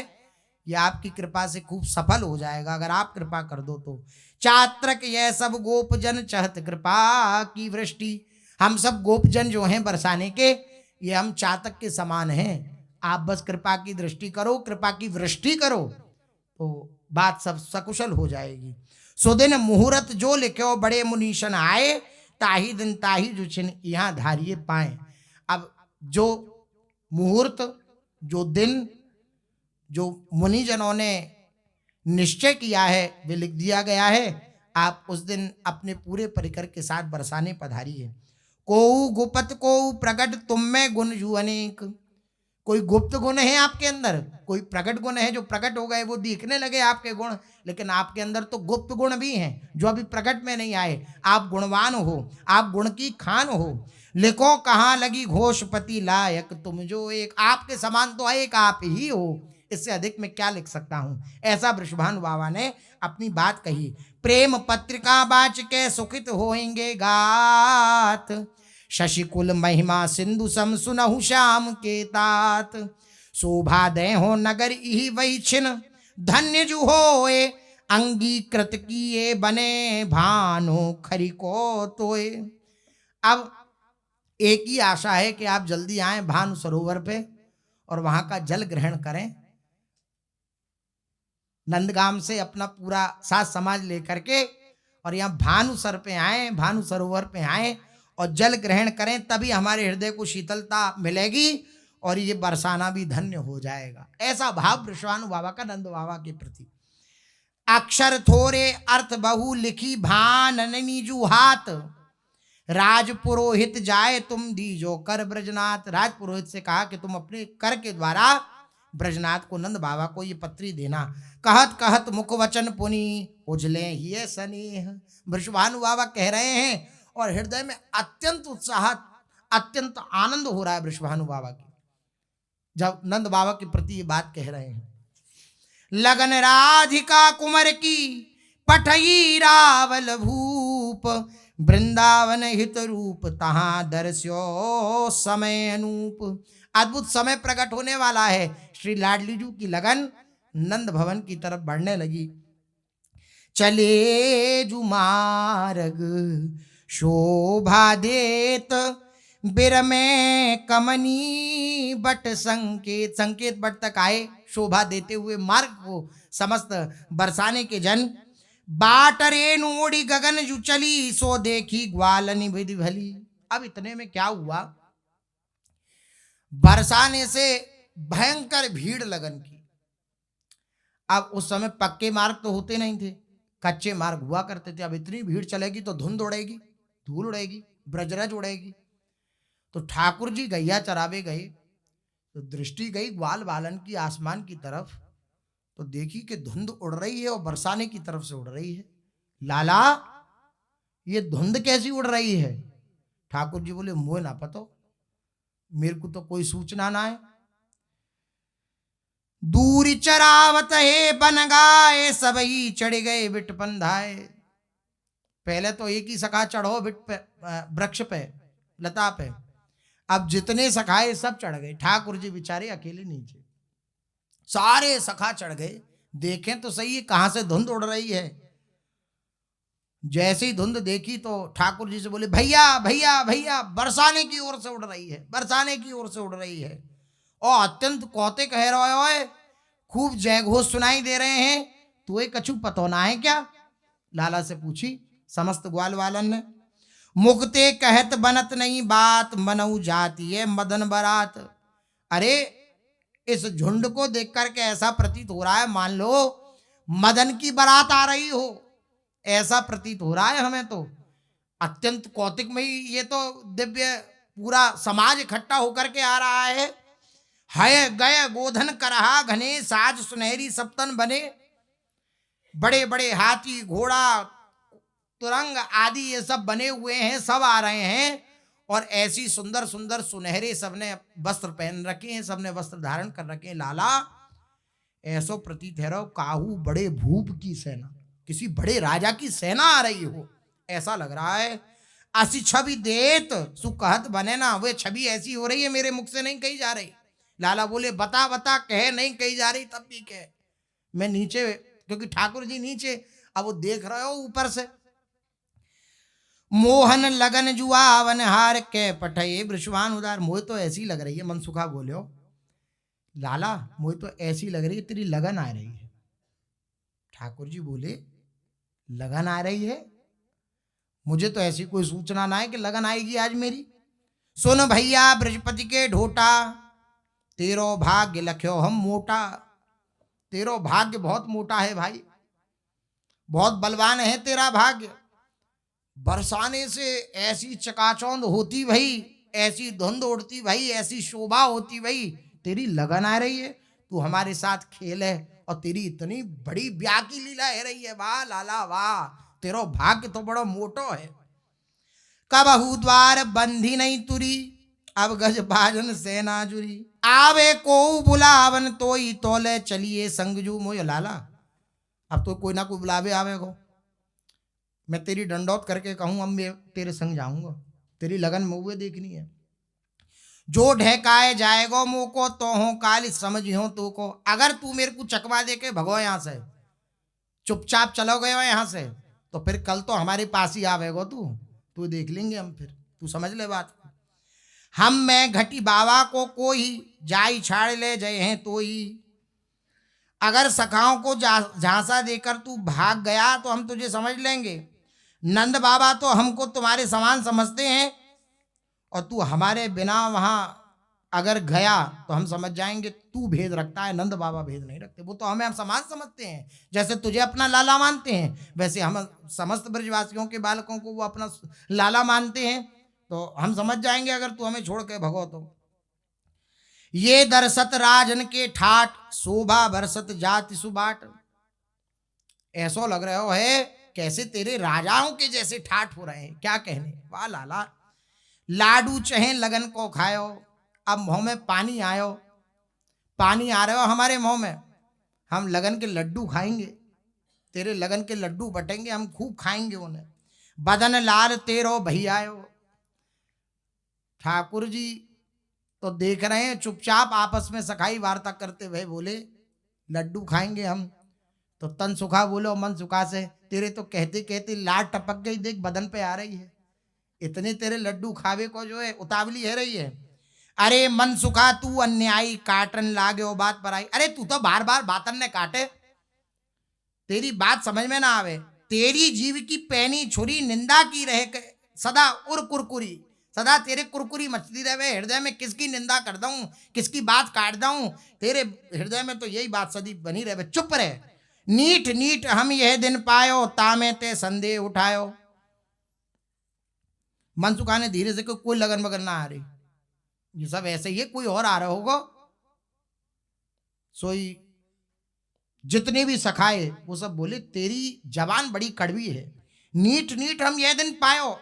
ये आपकी कृपा से खूब सफल हो जाएगा, अगर आप कृपा कर दो तो। चात्रक यह सब गोपजन चहत कृपा की वृष्टि। हम सब गोपजन जो हैं बरसाने के, ये हम चातक के समान हैं, आप बस कृपा की दृष्टि करो, कृपा की वृष्टि करो तो बात सब सकुशल हो जाएगी। सुदिन मुहूर्त जो लिख्यो, बड़े मुनीशन आए, ताही दिन ताही जुचिन यहाँ धारिये पाए। अब जो मुहूर्त, जो दिन, जो मुनिजनों ने निश्चय किया है वे लिख दिया गया है। आप उस दिन अपने पूरे परिकर के साथ बरसाने पधारिए। कोऊ गुपत कोऊ प्रगट तुम में गुण जू अनेक। कोई गुप्त गुण है आपके अंदर, कोई प्रकट गुण है जो प्रकट हो गए, वो दिखने लगे आपके गुण, लेकिन आपके अंदर तो गुप्त गुण भी हैं जो अभी प्रकट में नहीं आए। आप गुणवान हो, आप गुण की खान हो। लिखो कहाँ लगी घोषपति लायक तुम जो एक। आपके समान तो एक आप ही हो, इससे अधिक मैं क्या लिख सकता हूं। ऐसा वृषभानु बाबा ने अपनी बात कही। प्रेम पत्रिका बाच के सुखित होएंगे गात। शशिकुल महिमा सिंधु सम सुनहु श्याम के तात। शोभा दे हो नगर ही वही छिन धन्य जु होए। अंगीकृत किए बने भानु खरी को तोए। अब एक ही आशा है कि आप जल्दी आए भानु सरोवर पे और वहां का जल ग्रहण करें। नंदगाम से अपना पूरा साथ समाज लेकर के और यहाँ भानुसर पे आए, भानु सरोवर पे आए और जल ग्रहण करें, तभी हमारे हृदय को शीतलता मिलेगी और ये बरसाना भी धन्य हो जाएगा। ऐसा भाव वृषभानु बाबा का नंद बाबा के प्रति। अक्षर थोरे अर्थ बहु लिखी भाननी जुहात। राज पुरोहित जाए तुम दीजो कर ब्रजनाथ। राज पुरोहित से कहा कि तुम अपने कर के द्वारा ब्रजनाथ को, नंद बाबा को ये पत्री देना। कहत कहत मुख वचन पुनि उजले ही स्नेह। वृषभानु बाबा कह रहे हैं और हृदय में अत्यंत उत्साह, अत्यंत आनंद हो रहा है वृषभानु बाबा की, जब नंद बाबा के प्रति ये बात कह रहे हैं। लगन राधिका कुंवर की पठई रावल भूप। वृंदावन हित रूप तहां दर्श्यो समय अनूप। अद्भुत समय प्रकट होने वाला है। श्री लाडली जू की लगन नंद भवन की तरफ बढ़ने लगी। चले जू मार्ग शोभा देत बिर में कमनी बट संकेत। संकेत बट तक आए शोभा देते हुए मार्ग को समस्त बरसाने के जन। बाट रेणु उड़ी गगन जू चली सो देखी ग्वालनी विधि भली। अब इतने में क्या हुआ, बरसाने से भयंकर भीड़ लगन की। अब उस समय पक्के मार्ग तो होते नहीं थे, कच्चे मार्ग हुआ करते थे। अब इतनी भीड़ चलेगी तो धुंध उड़ेगी, धूल उड़ेगी, ब्रजरज उड़ेगी। तो ठाकुर जी गैया चरावे गए तो दृष्टि गई ग्वाल बालन की आसमान की तरफ, तो देखी कि धुंध उड़ रही है और बरसाने की तरफ से उड़ रही है। लाला ये धुंध कैसी उड़ रही है? ठाकुर जी बोले मोह ना पतो, मेरे को तो कोई सूचना ना है। दूरी चरावत है बन गाए सबही चढ़ गए बिट पंधाए। पहले तो एक ही सखा चढ़ो बिट पे, वृक्ष पे, लता पे। अब जितने सखाए सब चढ़ गए, ठाकुर जी बेचारे अकेले नीचे। सारे सखा चढ़ गए, देखें तो सही है कहां से धुंध उड़ रही है। जैसे ही धुंध देखी तो ठाकुर जी से बोले भैया भैया भैया बरसाने की ओर से उड़ रही है, बरसाने की ओर से उड़ रही है। और अत्यंत कौते कह रहे हो, खूब जय घोष सुनाई दे रहे हैं। तो ये कछु पतोना है क्या? लाला से पूछी समस्त ग्वाल वालन ने। मुक्ते कहत बनत नहीं बात मनऊ जाती है मदन बरात। अरे इस झुंड को देख करके ऐसा प्रतीत हो रहा है मान लो मदन की बारात आ रही हो, ऐसा प्रतीत हो रहा है हमें तो। अत्यंत कौतिक में ही ये तो दिव्य पूरा समाज इकट्ठा होकर के आ रहा है। हय गय गोधन करहा घने साज सुनहरी सप्तन बने। बड़े बड़े हाथी घोड़ा तुरंग आदि ये सब बने हुए हैं, सब आ रहे हैं। और ऐसी सुंदर सुंदर सुनहरे सबने वस्त्र पहन रखे हैं, सबने वस्त्र धारण कर रखे हैं। लाला ऐसो प्रतीत है रहो काहू बड़े भूप की सेना, किसी बड़े राजा की सेना आ रही हो, ऐसा लग रहा है। ऐसी छवि देत सुकहत बने ना, वे छवि ऐसी हो रही है मेरे मुख से नहीं कही जा रही। लाला बोले बता बता, कहे नहीं कही जा रही तब भी कहे। मैं नीचे, क्योंकि ठाकुर जी नीचे, अब वो देख रहे हो ऊपर से। मोहन लगन जुआ वन हार के पठे वृषभानु उदार। मोह तो ऐसी लग रही है, मनसुखा बोले हो लाला, मोह तो ऐसी लग रही है तेरी लगन आ रही है। ठाकुर जी बोले लगन आ रही है? मुझे तो ऐसी कोई सूचना ना है कि लगन आएगी आज मेरी। सुन भैया बृहस्पति के ढोटा, तेरो भाग्य लख्यो हम मोटा। तेरो भाग्य बहुत मोटा है भाई, बहुत बलवान है तेरा भाग्य। बरसाने से ऐसी चकाचौंध होती भाई, ऐसी धुंध उड़ती भाई, ऐसी शोभा होती भाई, तेरी लगन आ रही है, तू हमारे साथ खेल है, और तेरी इतनी बड़ी ब्याह की लीला है रही है, वाह लाला वाह, तेरो भाग्य तो बड़ा मोटो है। कबहू द्वार बंधी नहीं तुरी, अब गज बाजन सेना जुरी, आवे को बुलावन तोई तोले चलिए संगजू मोय लाला। अब तो कोई ना कोई बुलावे आवेगो, मैं तेरी डंडौत करके कहूँ अब मैं तेरे संग जाऊंगा, तेरी लगन मुँह देखनी है। जो ढहकाए जाएगो मुँह को तो हो काल समझियो तू को, अगर तू मेरे को चकवा दे के भगो यहाँ से, चुपचाप चलो गए हो यहाँ से, तो फिर कल तो हमारे पास ही आवेगो तू देख लेंगे हम, फिर तू समझ ले बात। हम मैं घटी बाबा को कोई जाई छाड़ ले जय हैं तो ही, अगर सखाओं को झांसा देकर तू भाग गया तो हम तुझे समझ लेंगे। नंद बाबा तो हमको तुम्हारे समान समझते हैं, और तू हमारे बिना वहां अगर गया तो हम समझ जाएंगे तू भेद रखता है, नंद बाबा भेद नहीं रखते, वो तो हमें हम समान समझते हैं। जैसे तुझे अपना लाला मानते हैं, वैसे हम समस्त ब्रजवासियों के बालकों को वो अपना लाला मानते हैं, तो हम समझ जाएंगे अगर तू हमें छोड़ के भगो तो। ये दरसत राजन के ठाट, शोभा बरसत जाति सुबाट, ऐसो लग रहे हो है कैसे तेरे राजाओं के जैसे ठाट हो रहे हैं, क्या कहने, वाह लाला। लाडू चहे लगन को खायो, अब मुंह में पानी आयो, पानी आ रहे हो हमारे मुंह में, हम लगन के लड्डू खाएंगे, तेरे लगन के लड्डू बटेंगे, हम खूब खाएंगे उन्हें। बदन लाल तेरो भैयायो, ठाकुर जी तो देख रहे हैं चुपचाप आपस में सखाई वार्ता करते हुए बोले लड्डू खाएंगे हम, तो तन सुखा बोलो मन सुखा से, तेरे तो कहते कहते लाट टपक गई, देख बदन पे आ रही है, इतने तेरे लड्डू खावे को जो है उतावली है रही है। अरे मन सुखा तू अन्यायी, काटन लागे वो बात पर आई, अरे तू तो बार बार बातन ने काटे, तेरी बात समझ में ना आवे, तेरी जीव की पैनी छुरी निंदा की रहे सदा उर कुरकुरी, सदा तेरे कुरकुरी मचती रहे हृदय में, किसकी निंदा कर दूं, किसकी बात काट दूं, तेरे हृदय में तो यही बात सदी बनी रहे, चुप रहे। नीट नीट हम यह दिन पायो, तामे ते संदेह उठायो। मनसुखा ने धीरे से कोई लगन वगन ना आ रही, ये सब ऐसे ही है, कोई और आ रहा होगा, सोई जितने भी सखाए वो सब बोले तेरी जबान बड़ी कड़वी है। नीट नीट हम यह दिन पायो,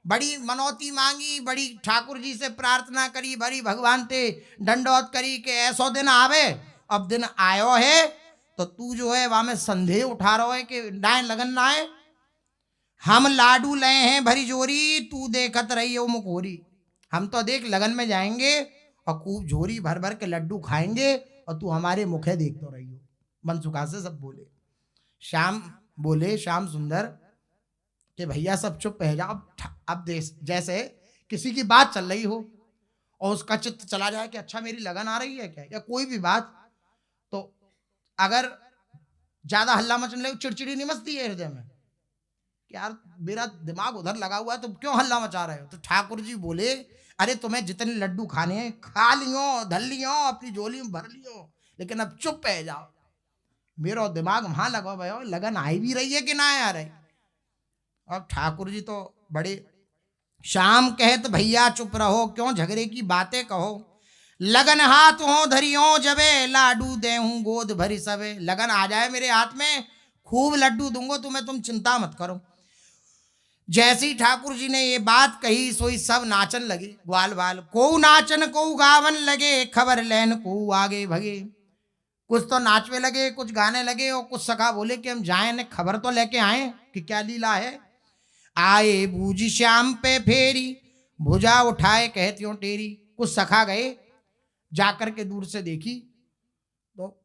बड़ी मनौती मांगी, बड़ी ठाकुर जी से प्रार्थना करी, बड़ी भगवान ते दंडौत करी कि ऐसो दिन आवे, अब दिन आयो है तो तू जो है वहां में संदेह उठा रहा है कि डाय लगन ना आए। हम लाडू ले हैं भरी जोरी, तू देखत रही हो मुखोरी, हम तो देख लगन में जाएंगे और खूब झोरी भर भर के लड्डू खाएंगे और तू हमारे मुखे देखते रही हो। मनसुखा से सब बोले, श्याम बोले, श्याम सुंदर कि भैया सब चुप रह जाओ, अब जैसे किसी की बात चल रही हो और उसका चित्त चला जाए कि अच्छा मेरी लगन आ रही है क्या, या कोई भी बात, तो अगर ज्यादा हल्ला मचने लगे चिड़चिड़ी नहीं मचती है हृदय में, यार मेरा दिमाग उधर लगा हुआ है तुम क्यों हल्ला मचा रहे हो। तो ठाकुर जी बोले अरे तुम्हें जितने लड्डू खाने हैं खा लियो, धल लियो, अपनी झोली में भर लियो, लेकिन अब चुप रह जाओ, मेरा दिमाग वहां लगा भाई, लगन आई भी रही है कि ना आ रही। अब ठाकुर जी तो बड़े, शाम कहत भैया चुप रहो, क्यों झगड़े की बातें कहो, लगन हाथ हो धरियो जबे, लाडू देहूं गोद भरी सबे, लगन आ जाए मेरे हाथ में खूब लड्डू दूंगा तुम्हें, तुम चिंता मत करो। जैसी ठाकुर जी ने ये बात कही सोई सब नाचन लगे, ग्वाल बाल को नाचन को गावन लगे, खबर लेन को आगे भगे, कुछ तो नाचवे लगे, कुछ गाने लगे, और कुछ सखा बोले कि हम जाएं ने खबर तो लेके आए कि क्या लीला है। आए बूझी श्याम पे फेरी, भुजा उठाए कहती हूँ टेरी, कुछ सखा गए जाकर के दूर से देखी तो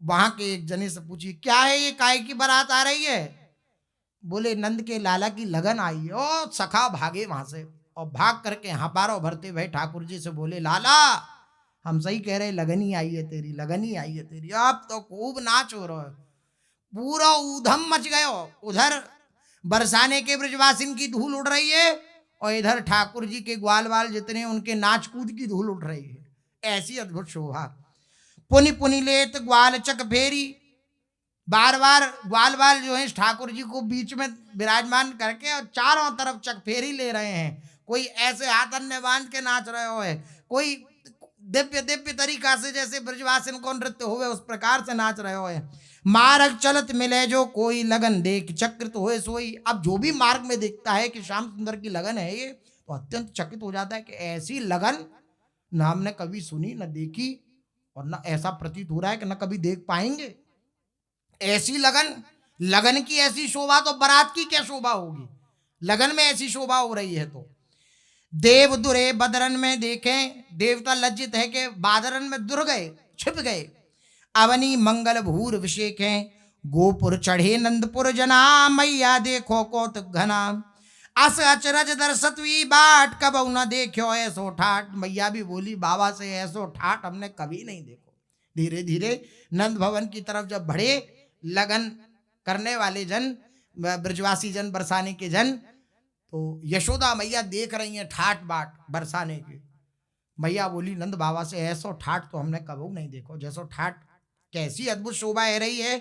वहां के एक जने से पूछी क्या है ये, काय की बारात आ रही है। बोले नंद के लाला की लगन आई है। ओ सखा भागे वहां से और भाग करके हापारो भरते भाई ठाकुर जी से बोले लाला हम सही कह रहे, लगन ही आई है तेरी, लगन ही आई है तेरी, अब तो खूब नाच हो रहा है, पूरा ऊधम मच गयो, उधर बरसाने के ब्रजवासिन की धूल उड़ रही है और इधर ठाकुर जी के ग्वाल वाल जितने उनके नाच कूद की धूल उड़ रही है, ऐसी अद्भुत शोभा। पुनि पुनि लेत ग्वाल चक फेरी, बार बार ग्वाल बाल जो है ठाकुर जी को बीच में विराजमान करके और चारों तरफ चकफेरी ले रहे हैं। कोई ऐसे हाथ अन्य बांध के नाच रहे हो है, कोई दिव्य दिव्य तरीका से जैसे ब्रजवासिन को नृत्य हुए उस प्रकार से नाच रहे हो है। मार्ग चलत मिले जो कोई लगन देख चक्रित होए सोई। अब जो भी मार्ग में देखता है कि श्याम सुंदर की लगन है ये, तो अत्यंत चकित हो जाता है कि ऐसी लगन न हमने कभी सुनी न देखी, और न ऐसा प्रतीत हो रहा है कि न कभी देख पाएंगे। ऐसी लगन, लगन की ऐसी शोभा तो बारात की क्या शोभा होगी, लगन में ऐसी शोभा हो रही है। तो देव दुरे बदरन में देखें, देवता लज्जित है कि बादरन में दुर गए, छिप गए। अवनी मंगल भूर विषेखें, गोपुर चढ़े नंदपुर जना, मैया देखो कौतुक घना। अस अचरज दर्शतवी बाट, कब न देखो ऐसो ठाट। मैया भी बोली बाबा से ऐसो ठाट हमने कभी नहीं देखो। धीरे धीरे नंद भवन की तरफ जब बढ़े लगन करने वाले जन, ब्रजवासी जन, बरसाने के जन, तो यशोदा मैया देख रही हैं ठाट बाट बरसाने की। मैया बोली नंद बाबा से ऐसो ठाट तो हमने कबू नहीं देखो। जैसो ठाट, कैसी अद्भुत शोभा है रही है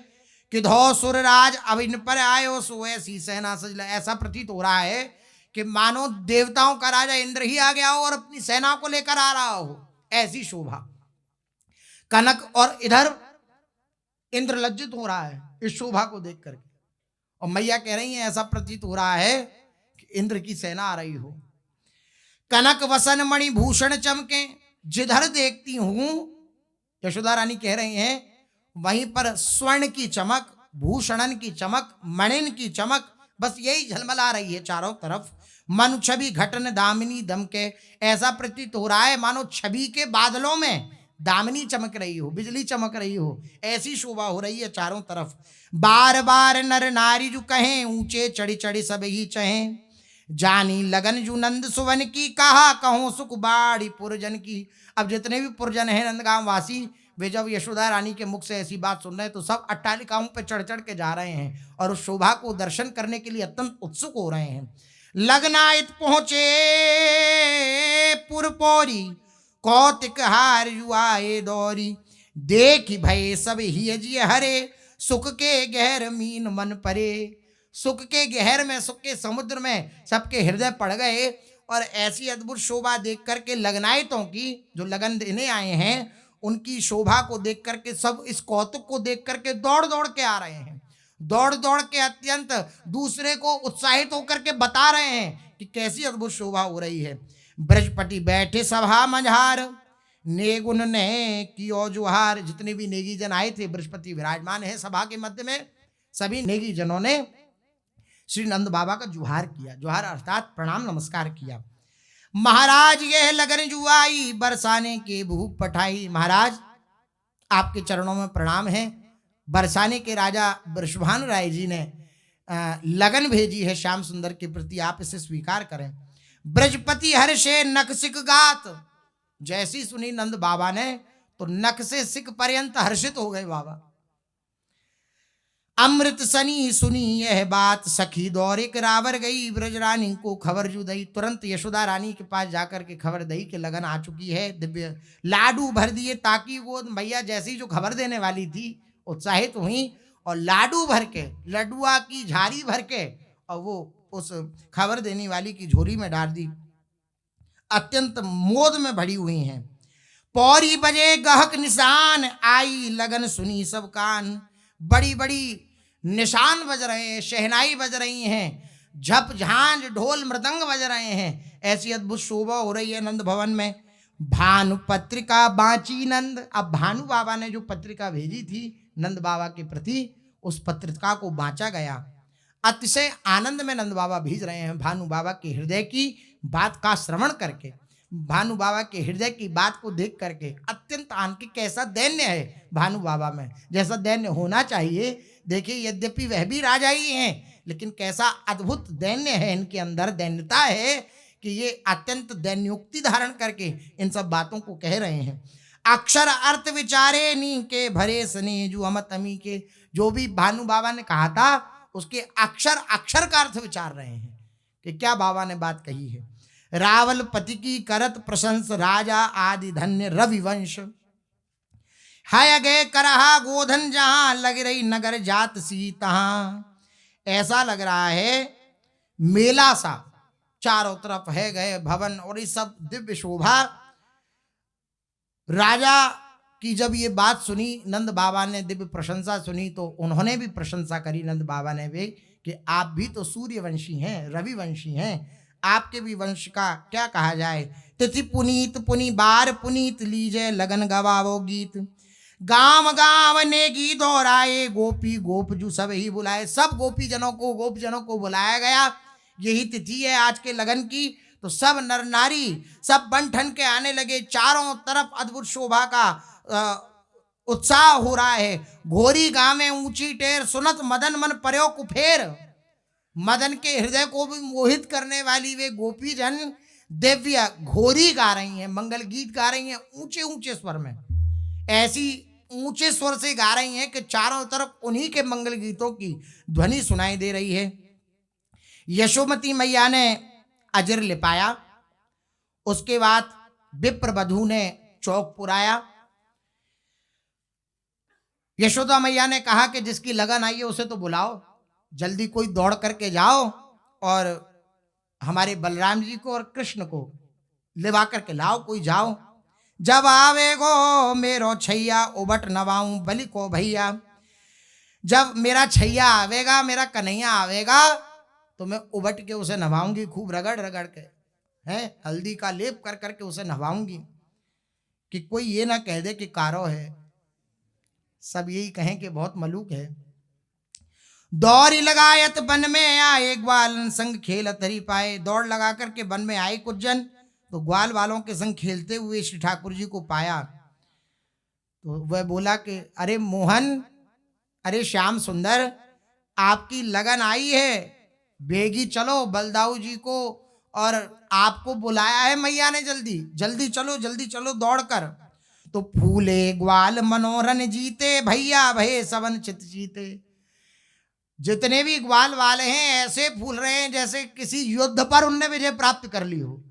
कि धौ सुरराज अब इन पर आयो सो ऐसी सेना सज। ऐसा प्रतीत हो रहा है कि मानो देवताओं का राजा इंद्र ही आ गया हो और अपनी सेना को लेकर आ रहा हो, ऐसी शोभा। कनक और इधर इंद्र लज्जित हो रहा है इस शोभा को देख करके, और मैया कह रही है ऐसा प्रतीत हो रहा है कि इंद्र की सेना आ रही हो। कनक वसन मणि भूषण चमके, जिधर देखती हूं, यशोदा रानी कह रही हैं, वहीं पर स्वर्ण की चमक, भूषणन की चमक, मणिन की चमक, बस यही झलमला रही है चारों तरफ। मन छवि घटन दामिनी दमके, ऐसा प्रतीत हो रहा है मानो छवि के बादलों में दामिनी चमक रही हो, बिजली चमक रही हो, ऐसी शोभा हो रही है चारों तरफ। बार बार नर नारी जो कहें, ऊंचे चढ़ी चढ़ी सब ही चहें। जानी लगन जू नंद सुवन की, कहा कहूं सुख बाड़ी पुरजन की। अब जितने भी पुरजन हैं नंदगांव वासी, वे जब यशोदा रानी के मुख से ऐसी बात सुन रहे हैं तो सब अट्टालिकाओं पर चढ़ चढ़ के जा रहे हैं और उस शोभा को दर्शन करने के लिए अत्यंत उत्सुक हो रहे हैं। लगनाइत पहुंचे पुरपौरी, कौतिक हार जुआए दौरी। देख भय सब ही जी हरे, सुख के गहर मीन मन परे। सुख के गहर में, सुख के समुद्र में सबके हृदय पड़ गए, और ऐसी अद्भुत शोभा देख करके लगनायतों की, जो लगन देने आए हैं, उनकी शोभा को देख करके सब इस कौतुक को देख करके दौड़ दौड़ के आ रहे हैं। दौड़ दौड़ के अत्यंत दूसरे को उत्साहित होकर के बता रहे हैं कि कैसी अद्भुत शोभा हो रही है। ब्रजपति बैठे सभा मझार, नेगुन ने कियो जुहार। जितने भी नेगी जन आए थे, बृहस्पति विराजमान है सभा के मध्य में, सभी नेगी जनों ने श्री नंद बाबा का जुहार किया। जुहार अर्थात प्रणाम नमस्कार किया। महाराज यह लगन जुआई, बरसाने के भूप पठाई। महाराज आपके चरणों में प्रणाम है। बरसाने के राजा वृषभानु राय जी ने लगन भेजी है श्याम सुंदर के प्रति, आप इसे स्वीकार करें। ब्रजपति हर्षे नख सिक गात। जैसी सुनी नंद बाबा ने तो नख से सिक पर्यंत हर्षित हो गए बाबा। अमृत सनी सुनी यह बात, सखी दौरे करावर गई, ब्रजरानी को खबर जू दई। तुरंत यशोदा रानी के पास जाकर के खबर दई कि लगन आ चुकी है। दिव्य लाडू भर दिए ताकि वो मैया जैसी जो खबर देने वाली थी उत्साहित हुई, और लाडू भर के, लड्डुआ की झारी भर के, और वो उस खबर देने वाली की झोली में डाल दी। अत्यंत मोद में भरी हुई हैं। पौरी बजे गहक निशान, आई लगन सुनी सब कान। बड़ी बड़ी निशान बज रहे हैं, शहनाई बज रही हैं, झप झांझ ढोल मृदंग बज रहे हैं। ऐसी अद्भुत शोभा हो रही है नंद भवन में। भानु पत्रिका बांची नंद। अब भानु बाबा ने जो पत्रिका भेजी थी नंद बाबा के प्रति, उस पत्रिका को बांचा गया। अतिशय आनंद में नंद बाबा भेज रहे हैं भानु बाबा के हृदय की बात का श्रवण करके, भानु बाबा के हृदय की बात को देख करके अत्यंत आनंद की। कैसा दैन्य है भानु बाबा में, जैसा दैन्य होना चाहिए। देखिए यद्यपि वह भी राजा ही हैं, लेकिन कैसा अद्भुत दैन्य है इनके अंदर, दैन्यता है कि ये अत्यंत दैन्योक्ति धारण करके इन सब बातों को कह रहे हैं। अक्षर अर्थ विचारे नी के भरे सने जो अमत अमी के। जो भी भानु बाबा ने कहा था उसके अक्षर अक्षर का अर्थ विचार रहे हैं कि क्या बाबा ने बात कही है। रावल पति की करत प्रशंस, राजा आदि धन्य रविवंश। हाय गे करहा गोधन जहां लग रही नगर जात सी तहां। ऐसा लग रहा है मेला सा, चारों तरफ है गए भवन और ये सब दिव्य शोभा। राजा की जब ये बात सुनी, नंद बाबा ने दिव्य प्रशंसा सुनी, तो उन्होंने भी प्रशंसा करी, नंद बाबा ने भी, कि आप भी तो सूर्यवंशी हैं, रविवंशी हैं, आपके भी वंश का क्या कहा जाए। तिथि पुनीत पुनि बार पुनीत लीजे लगन गवावो गीत। गांव गांव ने गीत दोहराए गोपी गोपजू सब ही बुलाए। सब गोपी जनों को, गोप जनों को बुलाया गया। यही तिथि है आज के लगन की। तो सब नर नारी सब बन ठन के आने लगे। चारों तरफ अद्भुत शोभा का उत्साह हो रहा है। घोरी गावे ऊंची टेर सुनत मदन मन पर्यो कुफेर। मदन के हृदय को भी मोहित करने वाली वे गोपी जन दिव्य घोरी गा रही हैं, मंगल गीत गा रही हैं ऊंचे ऊंचे स्वर में। ऐसी ऊंचे स्वर से गा रही हैं कि चारों तरफ उन्हीं के मंगल गीतों की ध्वनि सुनाई दे रही है। यशोमती मैया ने अजर लिपाया। उसके बाद विप्र वधू ने चौक पुराया। यशोदा मैया ने कहा कि जिसकी लगन आई है उसे तो बुलाओ, जल्दी कोई दौड़ करके जाओ और हमारे बलराम जी को और कृष्ण को लिवा करके लाओ, कोई जाओ। जब आवेगो मेरो छैया उबट नवाऊं बलि को भैया। जब मेरा छैया आवेगा, मेरा कन्हैया आवेगा, तो मैं उबट के उसे नवाऊंगी, खूब रगड़ रगड़ के, हैं, हल्दी का लेप कर करके उसे नवाऊंगी, कि कोई ये ना कह दे कि कारो है, सब यही कहें कि बहुत मलूक है। दौड़ लगायत वन में आए ग्वालन संग खेलत हरि पाए। दौड़ लगा करके वन में आए कुछ जन, तो ग्वाल वालों के संग खेलते हुए श्री ठाकुर जी को पाया। तो वह बोला कि अरे मोहन, अरे श्याम सुंदर, आपकी लगन आई है, बेगी चलो, बलदाऊ जी को और आपको बुलाया है मैया ने, जल्दी जल्दी चलो, जल्दी चलो दौड़ कर। तो फूले ग्वाल मनोरन जीते, भैया भये सवन चित जीते। जितने भी ग्वाल वाले हैं ऐसे फूल रहे हैं जैसे किसी युद्ध पर उनने विजय प्राप्त कर ली हो।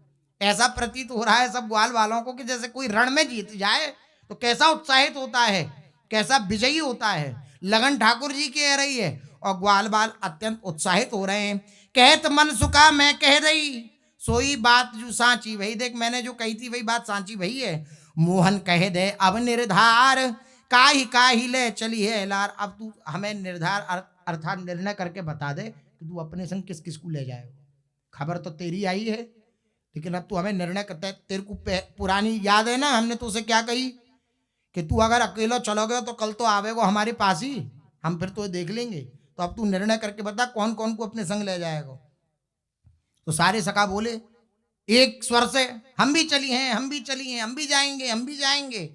ऐसा प्रतीत हो रहा है सब ग्वाल वालों को कि जैसे कोई रण में जीत जाए तो कैसा उत्साहित होता है, कैसा विजयी होता है। लगन ठाकुर जी की आ रही है और ग्वाल बाल अत्यंत उत्साहित हो रहे हैं। कहत मन सुखा मैं कह दई, सोई बात जो सांची वही। देख, मैंने जो कही थी वही बात सांची वही है। मोहन कह दे अब निर्धार, काहि ले चली है लार। अब तू हमें निर्धार अर्थात निर्णय करके बता दे कि तू अपने संग किस किस को ले जाएगा। खबर तो तेरी आई है, लेकिन अब तू हमें निर्णय करता है। तेरे को पुरानी याद है ना, हमने तो उसे क्या कही कि तू अगर अकेला चलोगे तो कल तो आवेगा हमारे पास ही, हम फिर तो देख लेंगे। तो अब तू निर्णय करके बता कौन कौन को अपने संग ले जाएगा। तो सारे सखा बोले एक स्वर से, हम भी चली हैं, हम भी चली हैं, हम भी जाएंगे, हम भी जाएंगे।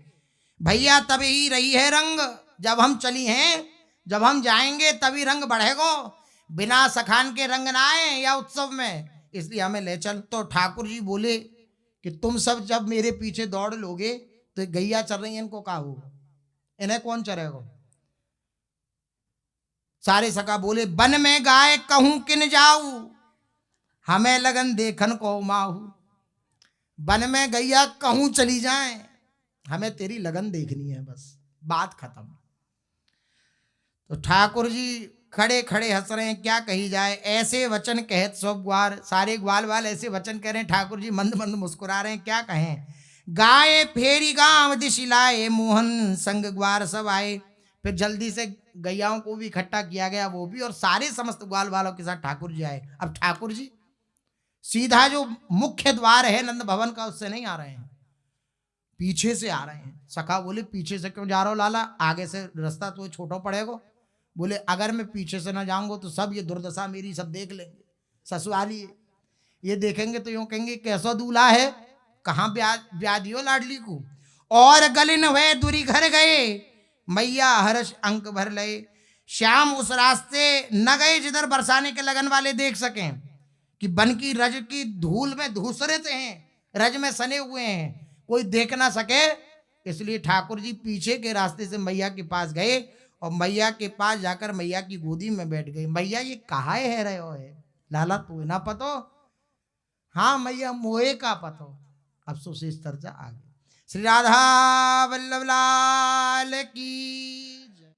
भैया तभी रही है रंग, जब हम चली हैं, जब हम जाएंगे तभी रंग बढ़ेगा, बिना सखान के रंग ना आए या उत्सव में, इसलिए हमें ले चल। तो ठाकुर जी बोले कि तुम सब जब मेरे पीछे दौड़ लोगे तो गैया चल रही है, इनको क्या होगा, इन्हें कौन चरेगा। सारे सखा बोले वन में गाय कहूं किन जाऊ, हमें लगन देखन को माहू। वन में गैया कहूं चली जाए, हमें तेरी लगन देखनी है, बस बात खत्म। तो ठाकुर जी खड़े खड़े हंस रहे हैं, क्या कही जाए। ऐसे वचन कहत सब ग्वाल, सारे ग्वाल वाल ऐसे वचन कह रहे हैं। ठाकुर जी मंद मंद मुस्कुरा रहे हैं, क्या कहें। गाय फेरी गांव दिशि लाए, मोहन संग ग्वार सब आए। फिर जल्दी से गैयाओं को भी इकट्ठा किया गया, वो भी, और सारे समस्त ग्वाल वालों के साथ ठाकुर जी आए। अब ठाकुर जी सीधा जो मुख्य द्वार है नंद भवन का उससे नहीं आ रहे हैं, पीछे से आ रहे हैं। सखा बोले पीछे से क्यों जा रहा हो लाला, आगे से रास्ता तो छोटा पड़ेगा। बोले अगर मैं पीछे से ना जाऊंगा तो सब ये दुर्दशा मेरी सब देख लेंगे, ससुराली ये देखेंगे तो यूं कहेंगे कैसा दूल्हा है, कहाँ ब्यादियो लाडली को। और गलिन हुए दूरी घर गए, मैया हर्ष अंक भर लए। श्याम उस रास्ते न गए जिधर बरसाने के लगन वाले देख सकें कि बन की रज की धूल में धूसरे से हैं, रज में सने हुए हैं, कोई देख ना सके। इसलिए ठाकुर जी पीछे के रास्ते से मैया के पास गए और मैया के पास जाकर मैया की गोदी में बैठ गई। मैया ये कहाँ है रहे हो है लाला, तू ना पतो। हाँ मैया मोहे का पतो। अब सो से इस तरह से आ गए। श्री राधा वल्लभ लाल की।